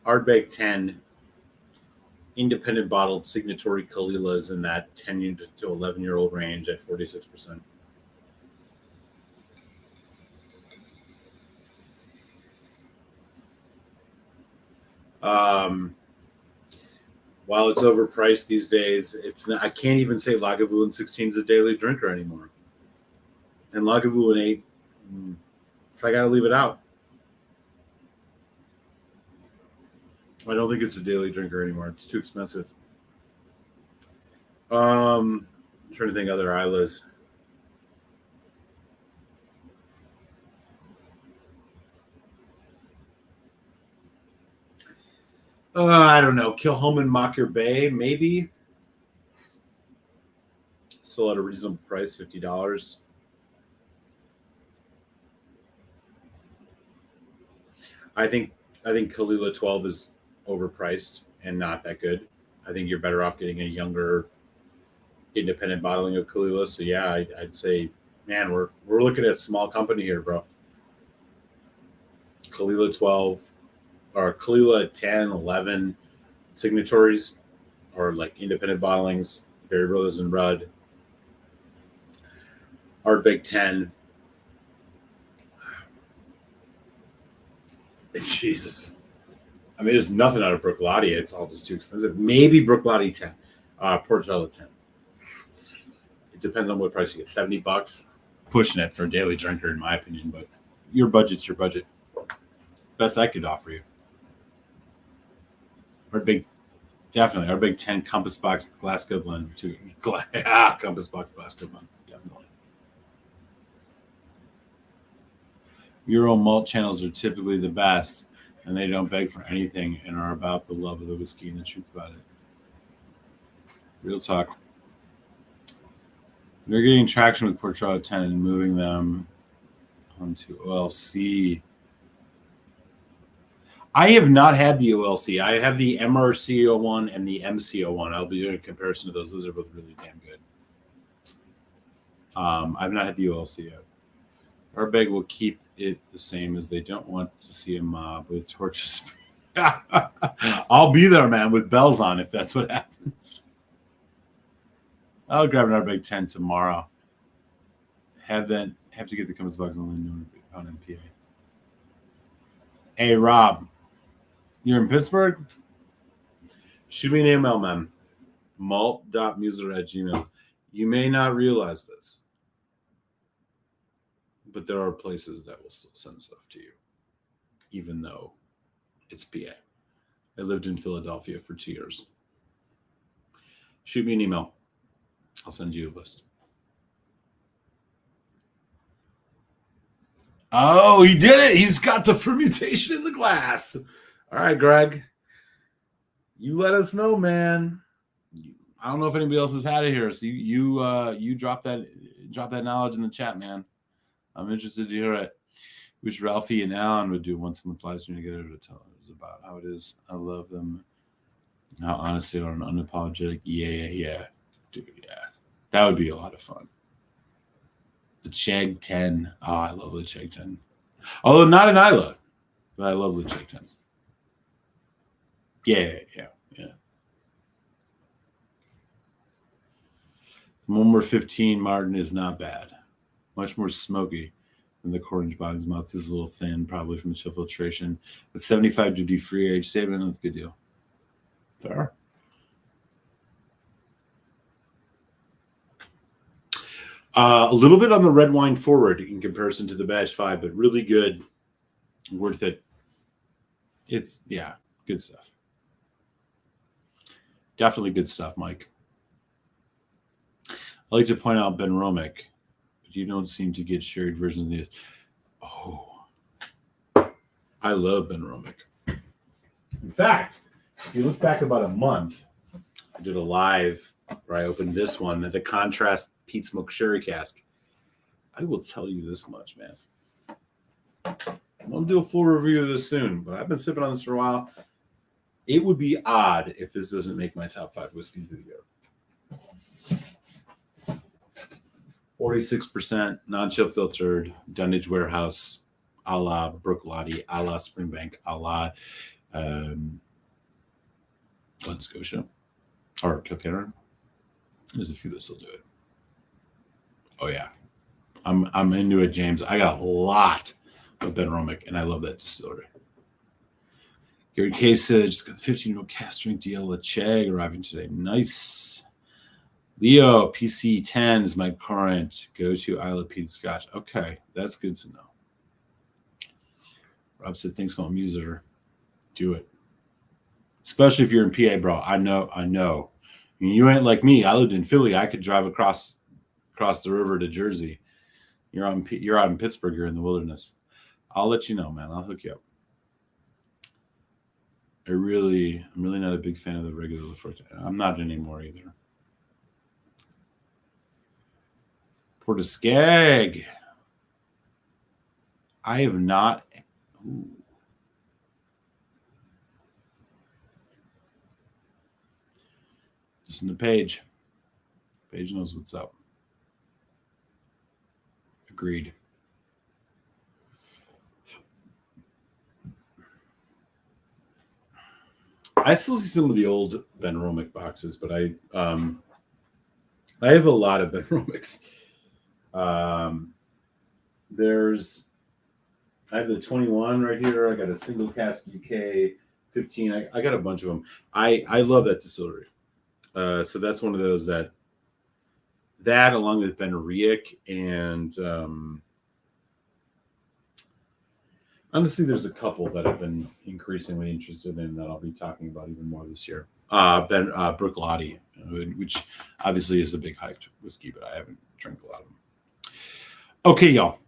Ardbeg 10, independent bottled signatory Kalilas in that 10 to 11-year-old range at 46%. While it's overpriced these days, it's not, I can't even say Lagavulin 16 is a daily drinker anymore. And Lagavulin 8, so I got to leave it out. I don't think it's a daily drinker anymore. It's too expensive. I'm trying to think other Islas. I don't know. Kilhoman Mocker Bay, maybe. Still at a reasonable price, $50. I think Kalila 12 is overpriced and not that good. I think you're better off getting a younger independent bottling of Kalila. So yeah, I'd say, man, we're looking at small company here, bro. Kalila 12 or Kalila 10, 11 signatories or like independent bottlings, Berry Brothers and Rudd. Ardbeg 10. Jesus. I mean, there's nothing out of Bruichladdich. It's all just too expensive. Maybe Bruichladdich 10. Portela 10. It depends on what price you get. $70. Pushing it for a daily drinker, in my opinion, but your budget's your budget. Best I could offer you. Definitely. Ardbeg 10 Compass Box Glasgow blend. Compass Box Glasgow blend. Definitely. Euro malt channels are typically the best, and they don't beg for anything and are about the love of the whiskey and the truth about it. Real talk. They're getting traction with Portela 10 and moving them onto OLC. I have not had the OLC. I have the MRC01 and the MC01. I'll be doing a comparison to those. Those are both really damn good. I've not had the OLC yet. Ardbeg will keep it the same as they don't want to see a mob with torches. I'll be there, man, with bells on if that's what happens. I'll grab an Ardbeg 10 tomorrow. Have to get the Compass Box on MPA. Hey, Rob, you're in Pittsburgh? Shoot me an email, man. malt.muser@gmail. You may not realize this, but there are places that will still send stuff to you, even though it's PA. I lived in Philadelphia for 2 years. Shoot me an email. I'll send you a list. Oh, he did it. He's got the fermentation in the glass. All right, Greg. You let us know, man. I don't know if anybody else has had it here. So you drop that knowledge in the chat, man. I'm interested to hear it. Wish Ralphie and Alan would do once a month live stream together to tell us is about, how it is. I love them. How honest they are and unapologetic. Yeah. Dude, yeah. That would be a lot of fun. The Chegg 10. Oh, I love the Chegg 10. Although not an Isla, but I love the Chegg 10. Yeah. More 15 Martin is not bad. Much more smoky than the Orange Bog's mouth is a little thin, probably from chill filtration. But 75 duty free age saving, that's a good deal. Fair. A little bit on the red wine forward in comparison to the Batch 5, but really good. Worth it. It's, good stuff. Definitely good stuff, Mike. I like to point out Ben Romick, but you don't seem to get shared versions of these. Oh, I love Ben Romick. In fact, if you look back about a month, I did a live where I opened this one, the Contrast Peat Smoke Sherry Cask. I will tell you this much, man. I'm going to do a full review of this soon, but I've been sipping on this for a while. It would be odd if this doesn't make my top 5 whiskeys of the year. 46% non-chill filtered, Dunnage Warehouse, a la Glenallachie, a la Springbank, a la Glen Scotia, or Kilkenny. There's a few that still do it. Oh yeah, I'm into it, James. I got a lot of Ben Romick, and I love that distillery. Gary Case just got the 15-year-old cask strength deal with Chegg arriving today. Nice. Leo, PC10 is my current go-to Isla Peat Scotch. Okay, that's good to know. Rob said, thanks, call Muser. Do it. Especially if you're in PA, bro. I know. You ain't like me. I lived in Philly. I could drive across the river to Jersey. You're out in Pittsburgh. You're in the wilderness. I'll let you know, man. I'll hook you up. I'm really not a big fan of the regular Lafroy. I'm not anymore either. Portiscag. I have not. Ooh. Listen to Paige. Paige knows what's up. Agreed. I still see some of the old Ben Romick boxes, but I have a lot of Ben Romicks. I have the 21 right here. I got a single cask UK 15. I got a bunch of them. I love that distillery. So that's one of those that along with Ben Riek and honestly, there's a couple that I've been increasingly interested in that I'll be talking about even more this year. Glenallachie, which obviously is a big hyped whiskey, but I haven't drank a lot of them. Okay, y'all.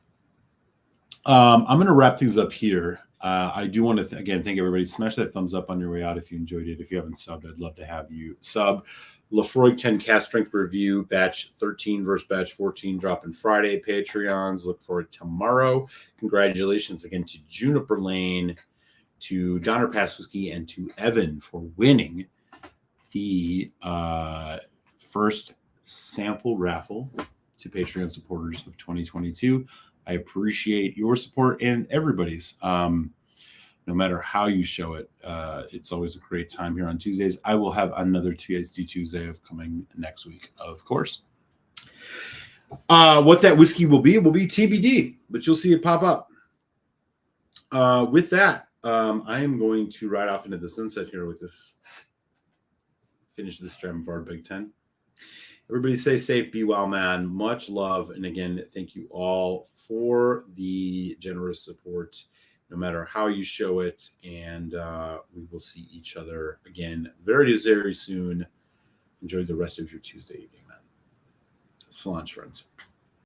I'm going to wrap things up here. I do want to, again, thank everybody. Smash that thumbs up on your way out if you enjoyed it. If you haven't subbed, I'd love to have you sub. Lafroy 10 Cask Strength Review, Batch 13 versus Batch 14, dropping Friday. Patreons, look for it tomorrow. Congratulations again to Juniper Lane, to Donner Pass Whiskey, and to Evan for winning the first sample raffle to Patreon supporters of 2022. I appreciate your support and everybody's. No matter how you show it, it's always a great time here on Tuesdays. I will have another TSD Tuesday of coming next week, of course. What that whiskey will be TBD, but you'll see it pop up. With that, I am going to ride off into the sunset here with this. Finish this Dram of our Big Ten. Everybody stay safe, be well, man. Much love. And again, thank you all for the generous support, no matter how you show it. And we will see each other again very, very soon. Enjoy the rest of your Tuesday evening, man. Salon, friends.